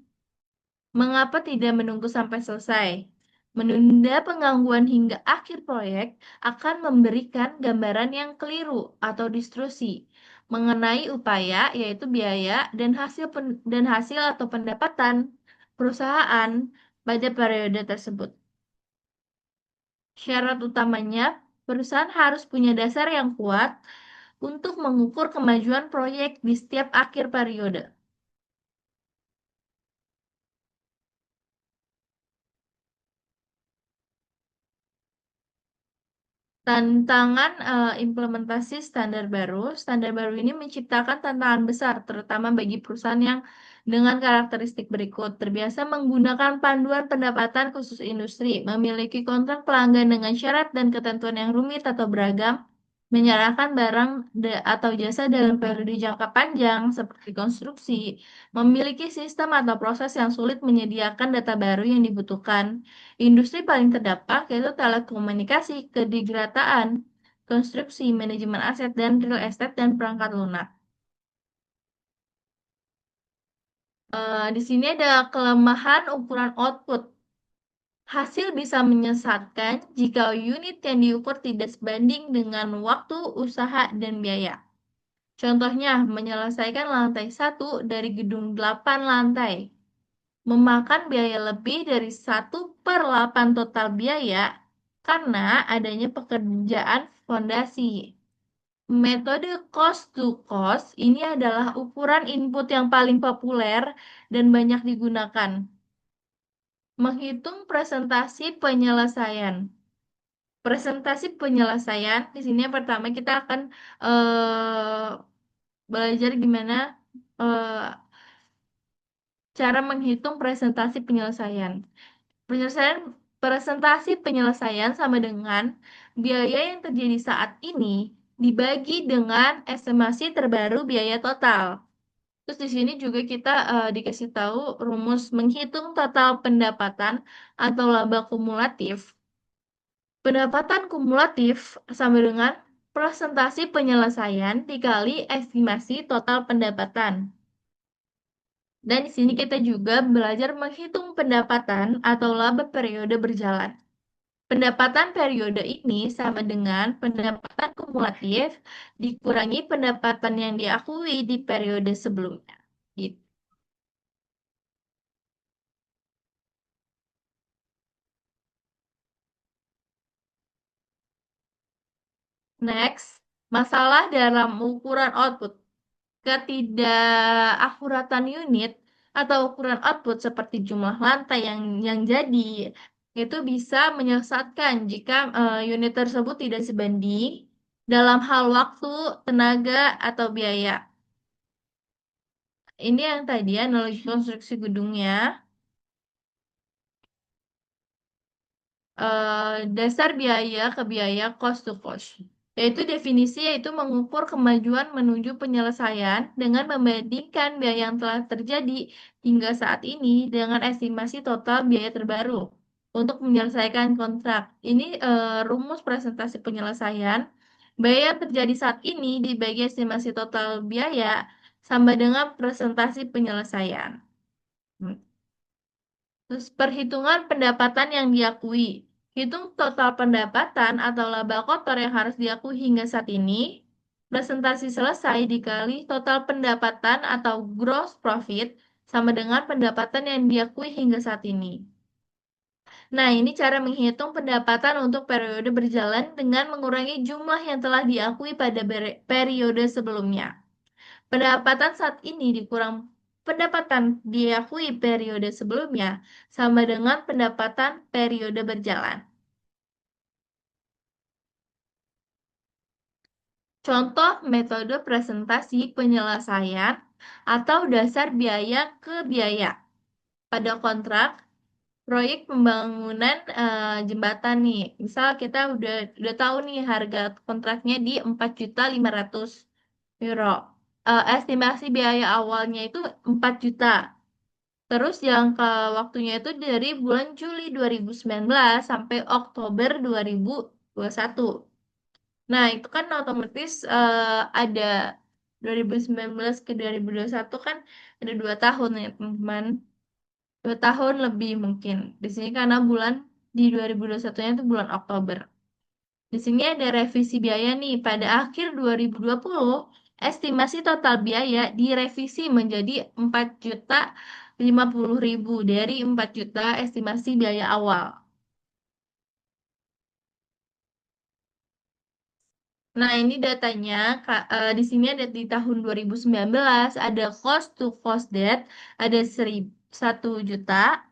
Speaker 2: Mengapa tidak menunggu sampai selesai? Menunda pengangguan hingga akhir proyek akan memberikan gambaran yang keliru atau distorsi mengenai upaya, yaitu biaya dan hasil atau pendapatan perusahaan pada periode tersebut. Syarat utamanya, perusahaan harus punya dasar yang kuat untuk mengukur kemajuan proyek di setiap akhir periode. Tantangan implementasi standar baru. Standar baru ini menciptakan tantangan besar, terutama bagi perusahaan yang dengan karakteristik berikut. Terbiasa menggunakan panduan pendapatan khusus industri, memiliki kontrak pelanggan dengan syarat dan ketentuan yang rumit atau beragam, menyerahkan barang atau jasa dalam periode jangka panjang seperti konstruksi, memiliki sistem atau proses yang sulit menyediakan data baru yang dibutuhkan. Industri paling terdampak yaitu telekomunikasi, kedirgataan, konstruksi, manajemen aset, dan real estate dan perangkat lunak. Di sini ada kelemahan ukuran output. Hasil bisa menyesatkan jika unit yang diukur tidak sebanding dengan waktu, usaha, dan biaya. Contohnya, menyelesaikan lantai 1 dari gedung 8 lantai. Memakan biaya lebih dari 1/8 total biaya karena adanya pekerjaan fondasi. Metode cost to cost ini adalah ukuran input yang paling populer dan banyak digunakan. Menghitung presentasi penyelesaian. Presentasi penyelesaian di sini yang pertama kita akan belajar gimana cara menghitung presentasi penyelesaian. Presentasi penyelesaian sama dengan biaya yang terjadi saat ini dibagi dengan estimasi terbaru biaya total. Terus di sini juga kita dikasih tahu rumus menghitung total pendapatan atau laba kumulatif. Pendapatan kumulatif sama dengan presentasi penyelesaian dikali estimasi total pendapatan. Dan di sini kita juga belajar menghitung pendapatan atau laba periode berjalan. Pendapatan periode ini sama dengan pendapatan kumulatif dikurangi pendapatan yang diakui di periode sebelumnya. Gitu. Next, masalah dalam ukuran output. Ketidakakuratan unit atau ukuran output seperti jumlah lantai yang jadi itu bisa menyesatkan jika unit tersebut tidak sebanding dalam hal waktu, tenaga, atau biaya. Ini yang tadi analogi konstruksi gedungnya. Dasar biaya ke biaya cost to cost. Yaitu mengukur kemajuan menuju penyelesaian dengan membandingkan biaya yang telah terjadi hingga saat ini dengan estimasi total biaya terbaru untuk menyelesaikan kontrak. Ini rumus presentasi penyelesaian. Biaya yang terjadi saat ini dibagi estimasi total biaya sama dengan presentasi penyelesaian. Terus perhitungan pendapatan yang diakui. Hitung total pendapatan atau laba kotor yang harus diakui hingga saat ini. Presentasi selesai dikali total pendapatan atau gross profit sama dengan pendapatan yang diakui hingga saat ini. Nah, ini cara menghitung pendapatan untuk periode berjalan dengan mengurangi jumlah yang telah diakui pada periode sebelumnya. Pendapatan saat ini dikurang pendapatan diakui periode sebelumnya sama dengan pendapatan periode berjalan. Contoh metode presentasi penyelesaian atau dasar biaya ke biaya. Pada kontrak proyek pembangunan jembatan nih. Misal kita udah tahu nih harga kontraknya di 4.500.000 euro. Estimasi biaya awalnya itu 4 juta. Terus jangka waktunya itu dari bulan Juli 2019 sampai Oktober 2021. Nah, itu kan otomatis ada 2019 ke 2021 kan ada 2 tahun ya, teman-teman. 2 tahun lebih mungkin. Di sini karena bulan di 2021-nya itu bulan Oktober. Di sini ada revisi biaya nih. Pada akhir 2020, estimasi total biaya direvisi menjadi 4.050.000 dari 4 juta estimasi biaya awal. Nah, ini datanya. Di sini ada di tahun 2019, ada cost to cost debt, ada 1 juta.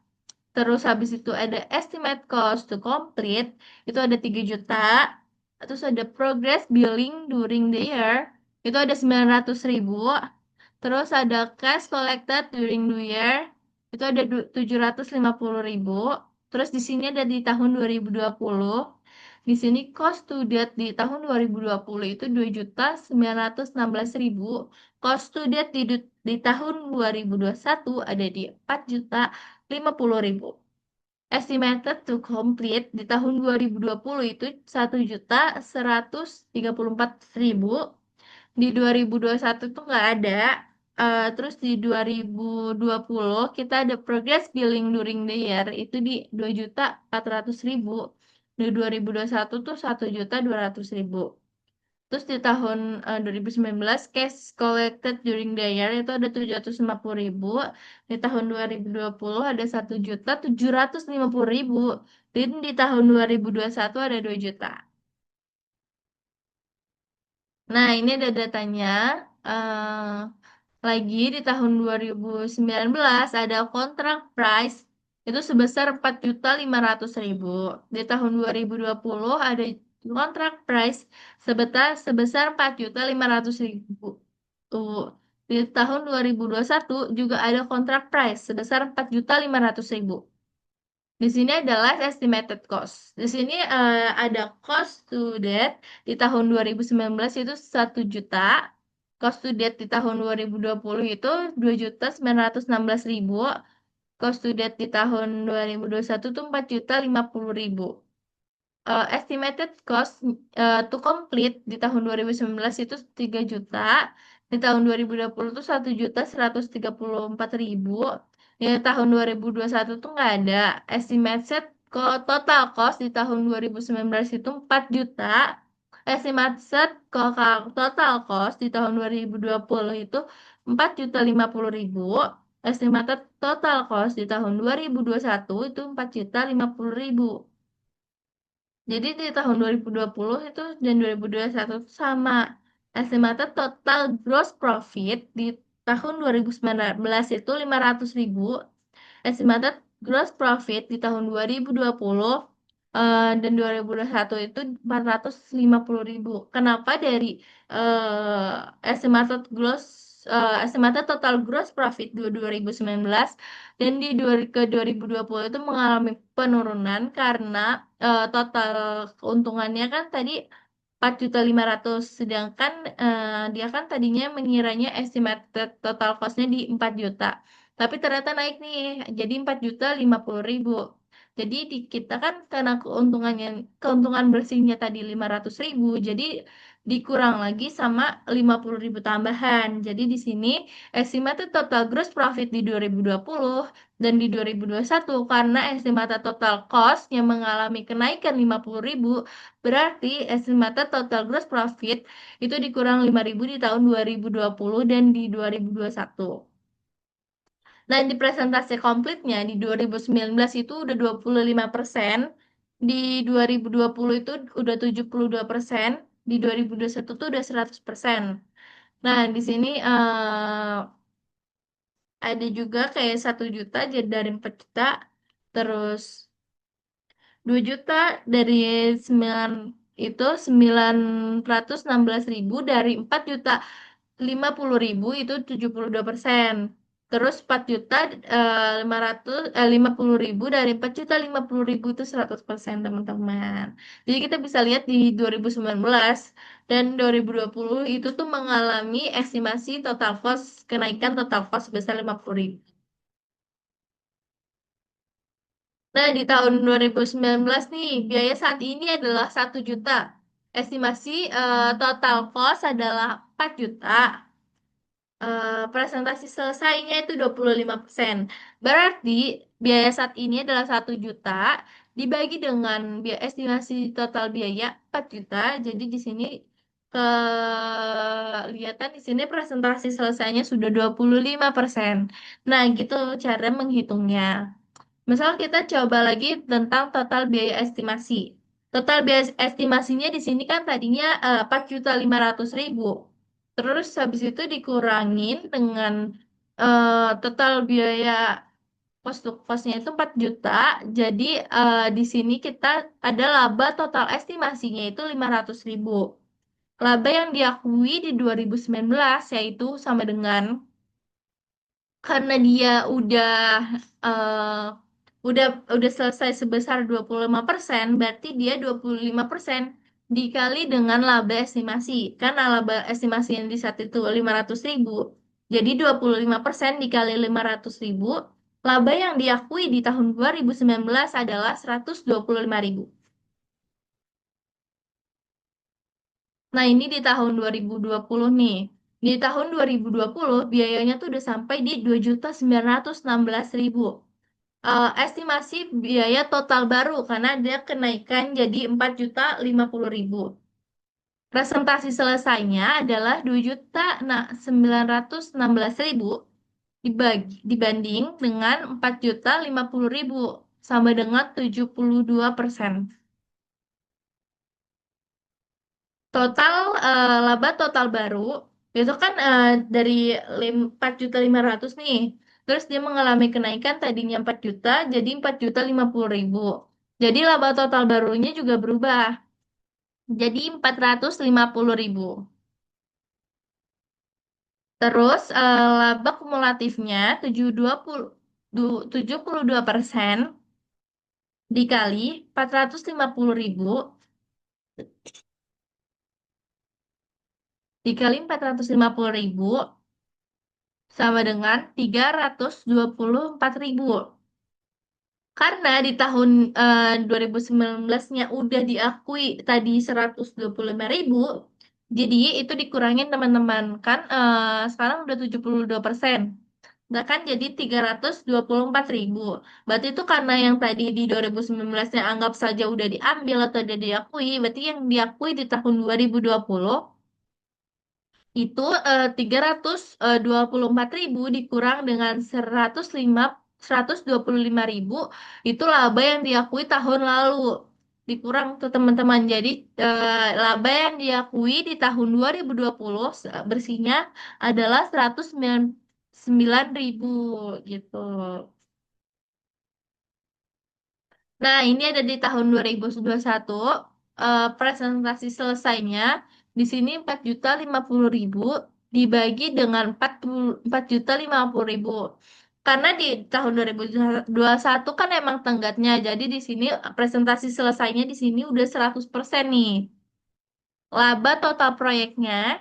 Speaker 2: Terus habis itu ada estimate cost to complete, itu ada 3 juta. Terus ada progress billing during the year, itu ada 900.000. Terus ada cash collected during the year, itu ada 750.000. Terus di sini ada di tahun 2020. Di sini cost to date di tahun 2020 itu 2.916.000. Cost to date di tahun 2021 ada di 4.050.000. Estimated to complete di tahun 2020 itu 1.134.000. Di 2021 tuh nggak ada. Terus di 2020 kita ada progress billing during the year itu di 2.400.000. Di 2021 tuh 1.200.000. Terus di tahun 2019 cash collected during the year itu ada 750.000. Di tahun 2020 ada 1.750.000. Dan di tahun 2021 ada 2 juta. Nah, ini ada datanya. Eh, Lagi di tahun 2019 ada kontrak price itu sebesar 4.500.000. Di tahun 2020 ada kontrak price sebesar 4.500.000. Di tahun 2021 juga ada kontrak price sebesar 4.500.000. Di sini adalah estimated cost. Di sini ada cost to debt di tahun 2019 itu 1 juta. Cost to debt di tahun 2020 itu 2.916.000. Cost to debt di tahun 2021 itu 4.050.000. Estimated cost to complete di tahun 2019 itu 3 juta. Di tahun 2020 itu 1.134.000. Di tahun 2021 tuh nggak ada. Estimated total cost di tahun 2019 itu 4 juta. Estimated total cost di tahun 2020 itu 4.050.000. Estimated total cost di tahun 2021 itu 4.050.000. Jadi di tahun 2020 itu dan 2021 itu sama. Estimated total gross profit di tahun 2019 itu 500.000. Estimated gross profit di tahun 2020 dan 2021 itu 450.000. Kenapa dari estimated total gross profit di 2019 dan di 2020 itu mengalami penurunan karena total keuntungannya kan tadi 4.500.000, sedangkan dia kan tadinya mengiranya estimated total cost-nya di 4 juta. Tapi ternyata naik nih, jadi 4.050.000. Jadi di kita kan karena keuntungan bersihnya tadi 500.000, jadi dikurang lagi sama 50.000 tambahan. Jadi di sini estimated total gross profit di 2020 dan di 2021 karena estimated total cost yang mengalami kenaikan 50.000, berarti estimated total gross profit itu dikurang 5.000 di tahun 2020 dan di 2021. Nah, di presentasi komplitnya di 2019 itu udah 25%, di 2020 itu udah 72%, di 2021 tuh udah 100%. Nah, di sini ada juga kayak 1 juta jadi dari 4 juta, terus 2 juta dari 916.000 dari 4.050.000 itu 72%. Terus 4 juta 50.000 dari 4.050.000 itu 100% teman-teman. Jadi kita bisa lihat di 2019 dan 2020 itu tuh mengalami estimasi total cost, kenaikan total cost sebesar 50.000. Nah, di tahun 2019 nih, biaya saat ini adalah 1 juta. Estimasi total cost adalah 4 juta. Presentasi selesainya itu 25%. Berarti biaya saat ini adalah 1 juta dibagi dengan biaya estimasi total biaya 4 juta. Jadi di sini kelihatan di sini presentasi selesainya sudah 25%. Nah, gitu cara menghitungnya. Misal kita coba lagi tentang total biaya estimasi. Total biaya estimasinya di sini kan tadinya 4.500.000. Terus habis itu dikurangin dengan total biaya cost to cost-nya itu 4 juta. Jadi di sini kita ada laba total estimasinya itu 500.000. Laba yang diakui di 2019 yaitu sama dengan karena dia eh, udah udah selesai sebesar 25%, berarti dia 25% dikali dengan laba estimasi. Karena laba estimasi yang di saat itu 500.000. Jadi 25% dikali 500.000, laba yang diakui di tahun 2019 adalah 125.000. Nah, ini di tahun 2020 nih. Di tahun 2020 biayanya tuh udah sampai di 2.916.000. Estimasi biaya total baru karena dia kenaikan jadi 4.050.000. Presentasi selesainya adalah 2.916.000 dibanding dengan 4.050.000 sama dengan 72%. Total laba total baru itu kan dari 4.500.000 nih. Terus dia mengalami kenaikan tadinya 4 juta jadi 4.050.000. Jadi laba total barunya juga berubah jadi 450.000. Terus laba kumulatifnya 72% dikali 450.000 dikali 450.000 sama dengan 324.000. Karena di tahun 2019-nya udah diakui tadi 125.000, jadi itu dikurangin teman-teman. Kan sekarang udah 72%. Nah kan jadi 324.000. Berarti itu karena yang tadi di 2019-nya anggap saja udah diambil atau udah diakui, berarti yang diakui di tahun 2020 itu 324.000 dikurang dengan 125.000 itu laba yang diakui tahun lalu dikurang tuh teman-teman. Jadi laba yang diakui di tahun 2020 bersihnya adalah 109.000 gitu. Nah, ini ada di tahun 2021. Presentasi selesainya di sini 4.050.000 dibagi dengan 4.050.000. Karena di tahun 2021 kan emang tenggatnya. Jadi di sini presentasi selesainya di sini udah 100% nih. Laba total proyeknya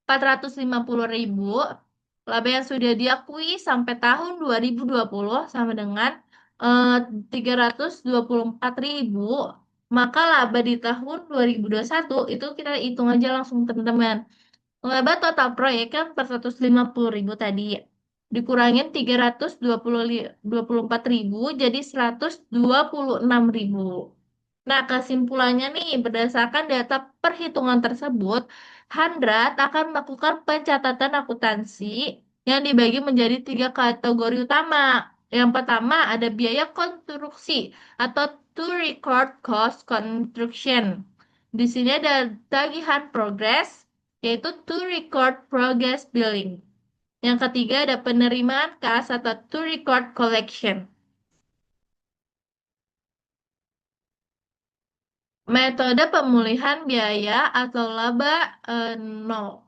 Speaker 2: 450.000. Laba yang sudah diakui sampai tahun 2020 sama dengan 324.000. Maka laba di tahun 2021 itu kita hitung aja langsung teman-teman. Laba total proyek kan 450.000 tadi. Dikurangin 324.000 jadi 126.000. Nah, kesimpulannya nih, berdasarkan data perhitungan tersebut, Handrat akan melakukan pencatatan akuntansi yang dibagi menjadi tiga kategori utama. Yang pertama ada biaya konstruksi atau to record cost construction. Di sini ada tagihan progress, yaitu to record progress billing. Yang ketiga ada penerimaan kas atau to record collection. Metode pemulihan biaya atau laba nol.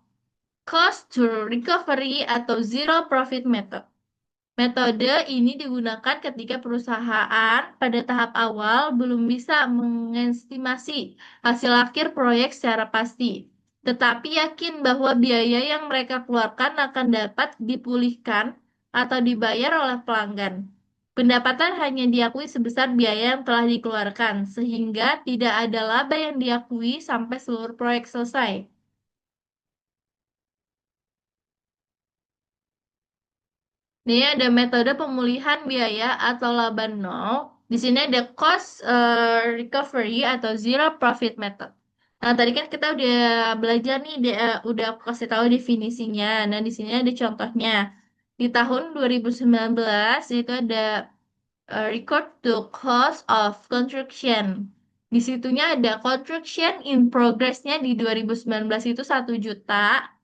Speaker 2: Cost to recovery atau zero profit method. Metode ini digunakan ketika perusahaan pada tahap awal belum bisa mengestimasi hasil akhir proyek secara pasti, tetapi yakin bahwa biaya yang mereka keluarkan akan dapat dipulihkan atau dibayar oleh pelanggan. Pendapatan hanya diakui sebesar biaya yang telah dikeluarkan, sehingga tidak ada laba yang diakui sampai seluruh proyek selesai. Ini ada metode pemulihan biaya atau laba nol. Di sini ada cost recovery atau zero profit method. Nah, tadi kan kita udah belajar nih, udah aku kasih tahu definisinya. Nah, di sini ada contohnya. Di tahun 2019 itu ada record to cost of construction. Di situnya ada construction in progress-nya di 2019 itu 1 juta.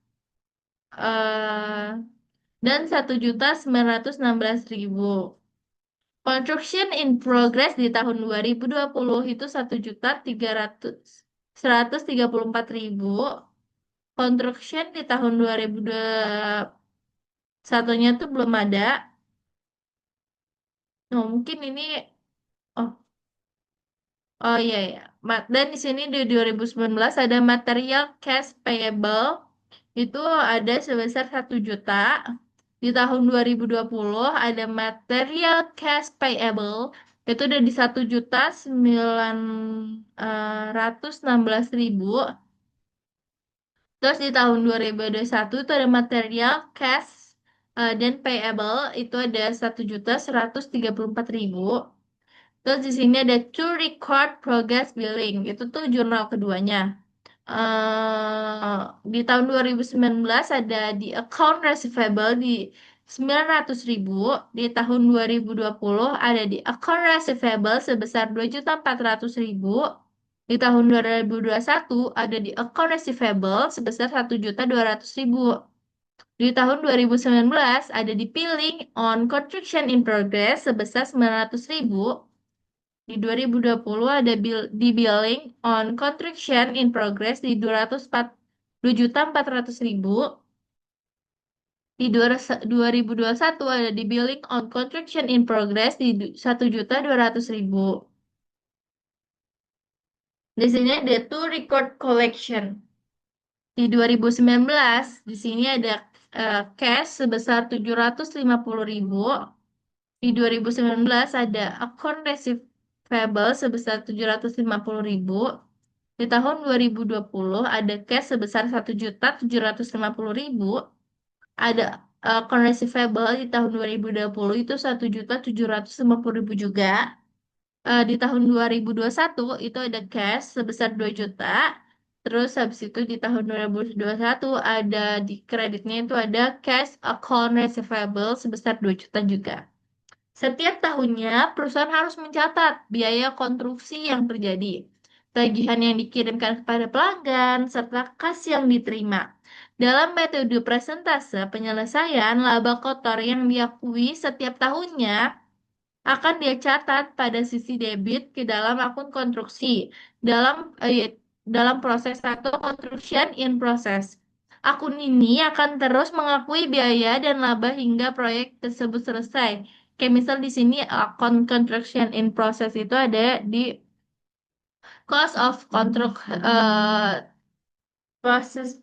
Speaker 2: eh dan 1.916.000. Construction in progress di tahun 2020 itu 1.134.000. Construction di tahun 2021-nya tuh belum ada. Oh, mungkin ini oh oh iya ya. Dan di sini di 2019 ada material cash payable itu ada sebesar 1 juta. Di tahun 2020 ada material cash payable itu udah di 1.916.000. Terus di tahun 2021 itu ada material cash dan payable itu ada 1.134.000. Terus di sini ada to record progress billing itu tuh jurnal keduanya. Di tahun 2019 ada di account receivable di 900.000. Di tahun 2020 ada di account receivable sebesar 2.400.000. Di tahun 2021 ada di account receivable sebesar 1.200.000. Di tahun 2019 ada di billing on construction in progress sebesar 900.000. Di 2020 ada di billing on construction in progress di 2.400.000. Di 2021 ada di billing on construction in progress di 1.200.000. Di sini ada to record collection. Di 2019 di sini ada cash sebesar 750.000. Di 2019 ada account receivable sebesar 750.000. Di tahun 2020 ada cash sebesar 1.750.000. Ada account receivable di tahun 2020 itu 1.750.000 juga. Di tahun 2021 itu ada cash sebesar 2 juta. Terus habis itu di tahun 2021 ada di kreditnya itu ada cash account receivable sebesar 2 juta juga. Setiap tahunnya, perusahaan harus mencatat biaya konstruksi yang terjadi, tagihan yang dikirimkan kepada pelanggan, serta kas yang diterima. Dalam metode presentase penyelesaian, laba kotor yang diakui setiap tahunnya akan dia catat pada sisi debit ke dalam akun konstruksi dalam proses atau construction in process. Akun ini akan terus mengakui biaya dan laba hingga proyek tersebut selesai. Kayak misal di sini akun construction in process itu ada di cost of proses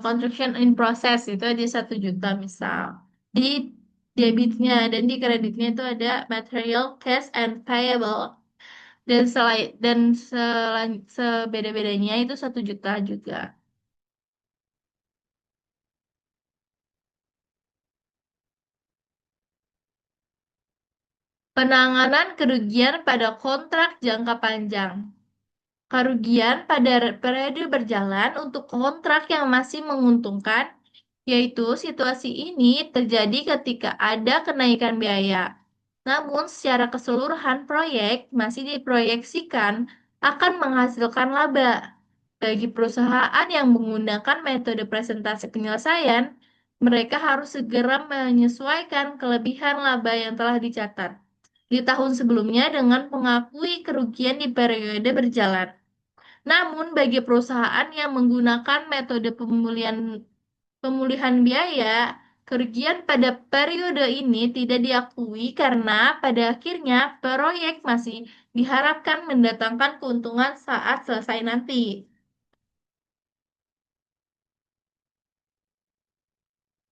Speaker 2: construction in process itu di 1 juta misal. Di debitnya dan di kreditnya itu ada material cash and payable. dan sebeda-bedanya itu 1 juta juga. Penanganan kerugian pada kontrak jangka panjang. Kerugian pada periode berjalan untuk kontrak yang masih menguntungkan, yaitu situasi ini terjadi ketika ada kenaikan biaya. Namun, secara keseluruhan proyek masih diproyeksikan akan menghasilkan laba. Bagi perusahaan yang menggunakan metode presentasi penyelesaian, mereka harus segera menyesuaikan kelebihan laba yang telah dicatat di tahun sebelumnya dengan mengakui kerugian di periode berjalan. Namun, bagi perusahaan yang menggunakan metode pemulihan biaya, kerugian pada periode ini tidak diakui karena pada akhirnya proyek masih diharapkan mendatangkan keuntungan saat selesai nanti.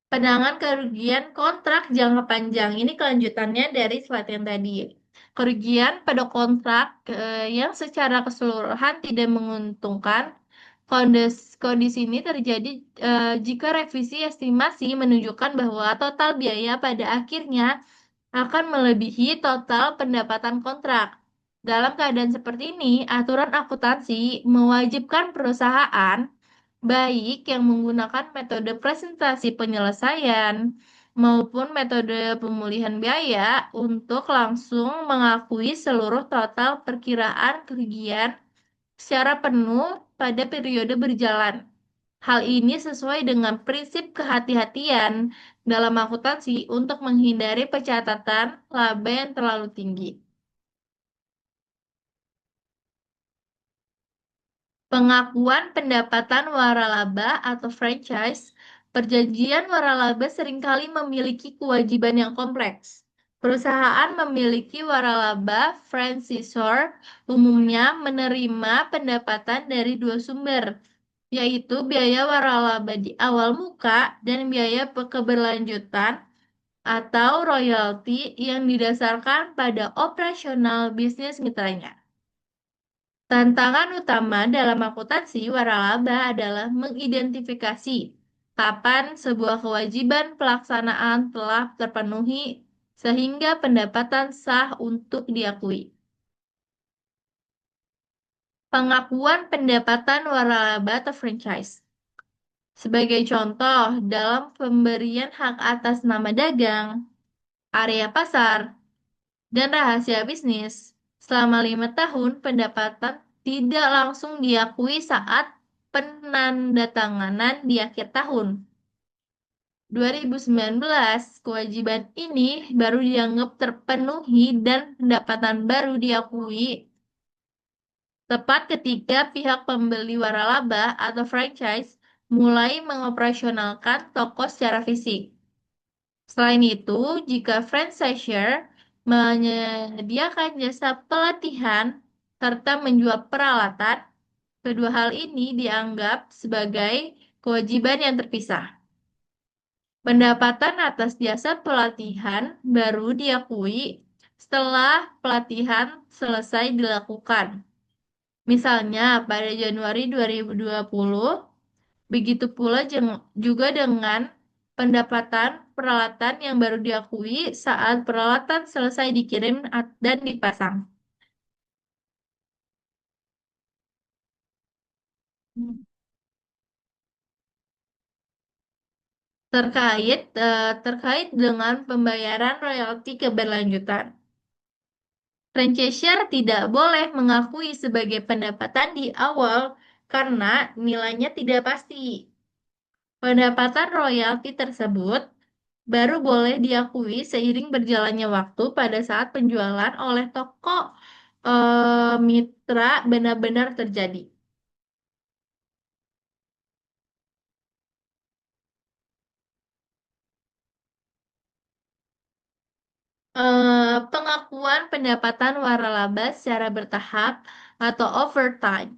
Speaker 2: Penanganan kerugian kontrak jangka panjang. Ini kelanjutannya dari slide yang tadi. Kerugian pada kontrak yang secara keseluruhan tidak menguntungkan. Kondisi ini terjadi jika revisi estimasi menunjukkan bahwa total biaya pada akhirnya akan melebihi total pendapatan kontrak. Dalam keadaan seperti ini, aturan akuntansi mewajibkan perusahaan baik yang menggunakan metode presentasi penyelesaian maupun metode pemulihan biaya untuk langsung mengakui seluruh total perkiraan kerugian secara penuh pada periode berjalan. Hal ini sesuai dengan prinsip kehati-hatian dalam akuntansi untuk menghindari pencatatan laba yang terlalu tinggi. Pengakuan pendapatan waralaba atau franchise, perjanjian waralaba seringkali memiliki kewajiban yang kompleks. Perusahaan memiliki waralaba franchisor umumnya menerima pendapatan dari 2 sumber, yaitu biaya waralaba di awal muka dan biaya keberlanjutan atau royalti yang didasarkan pada operasional bisnis mitranya. Tantangan utama dalam akuntansi waralaba adalah mengidentifikasi kapan sebuah kewajiban pelaksanaan telah terpenuhi sehingga pendapatan sah untuk diakui. Pengakuan pendapatan waralaba atau franchise. Sebagai contoh, dalam pemberian hak atas nama dagang, area pasar, dan rahasia bisnis, selama 5 tahun pendapatan tidak langsung diakui saat penandatanganan di akhir tahun. 2019, kewajiban ini baru dianggap terpenuhi dan pendapatan baru diakui tepat ketika pihak pembeli waralaba atau franchise mulai mengoperasionalkan toko secara fisik. Selain itu, jika franchisor menyediakan jasa pelatihan serta menjual peralatan, kedua hal ini dianggap sebagai kewajiban yang terpisah. Pendapatan atas jasa pelatihan baru diakui setelah pelatihan selesai dilakukan. Misalnya pada Januari 2020, begitu pula juga dengan pendapatan peralatan yang baru diakui saat peralatan selesai dikirim dan dipasang. Terkait dengan pembayaran royalti keberlanjutan. Franchisor tidak boleh mengakui sebagai pendapatan di awal karena nilainya tidak pasti. Pendapatan royalti tersebut baru boleh diakui seiring berjalannya waktu pada saat penjualan oleh toko mitra benar-benar terjadi. Pengakuan pendapatan waralaba secara bertahap atau overtime.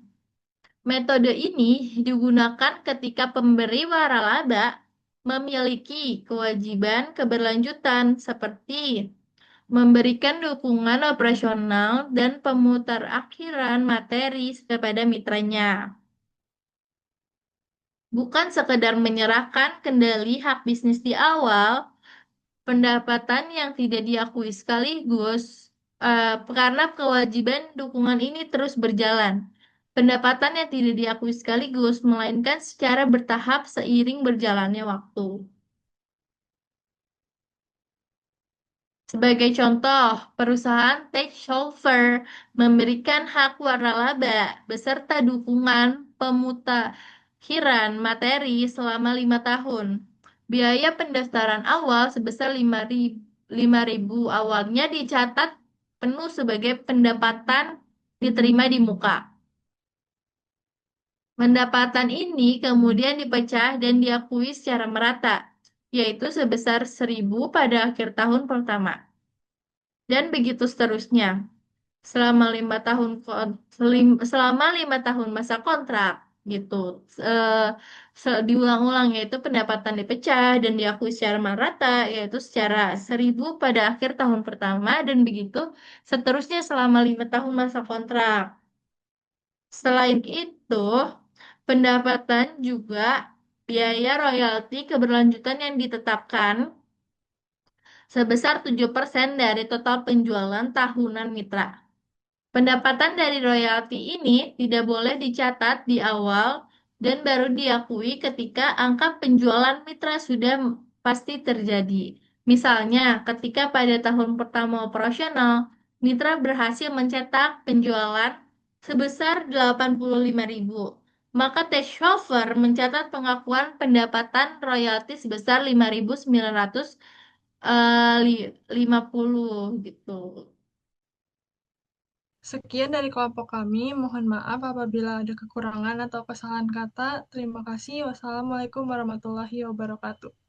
Speaker 2: Metode ini digunakan ketika pemberi waralaba memiliki kewajiban keberlanjutan seperti memberikan dukungan operasional dan pemutakhiran materi kepada mitranya. Bukan sekedar menyerahkan kendali hak bisnis di awal, pendapatan yang tidak diakui sekaligus, karena kewajiban dukungan ini terus berjalan. Pendapatan yang tidak diakui sekaligus, melainkan secara bertahap seiring berjalannya waktu. Sebagai contoh, perusahaan Tech Solver memberikan hak warna laba beserta dukungan pemutakhiran materi selama 5 tahun. Biaya pendaftaran awal sebesar 5.000 awalnya dicatat penuh sebagai pendapatan diterima di muka. Pendapatan ini kemudian dipecah dan diakui secara merata, yaitu sebesar 1.000 pada akhir tahun pertama. Dan begitu seterusnya. Selama 5 tahun masa kontrak gitu. Eh, Diulang-ulang yaitu pendapatan dipecah dan diakui secara merata yaitu secara 1.000 pada akhir tahun pertama dan begitu seterusnya selama 5 tahun masa kontrak. Selain itu, pendapatan juga biaya royalti keberlanjutan yang ditetapkan sebesar 7% dari total penjualan tahunan mitra. Pendapatan dari royalti ini tidak boleh dicatat di awal dan baru diakui ketika angka penjualan mitra sudah pasti terjadi. Misalnya, ketika pada tahun pertama operasional, mitra berhasil mencetak penjualan sebesar 85.000, maka Techhover mencatat pengakuan pendapatan royalti sebesar 5.950 gitu.
Speaker 3: Sekian dari kelompok kami. Mohon maaf apabila ada kekurangan atau kesalahan kata. Terima kasih. Wassalamualaikum warahmatullahi wabarakatuh.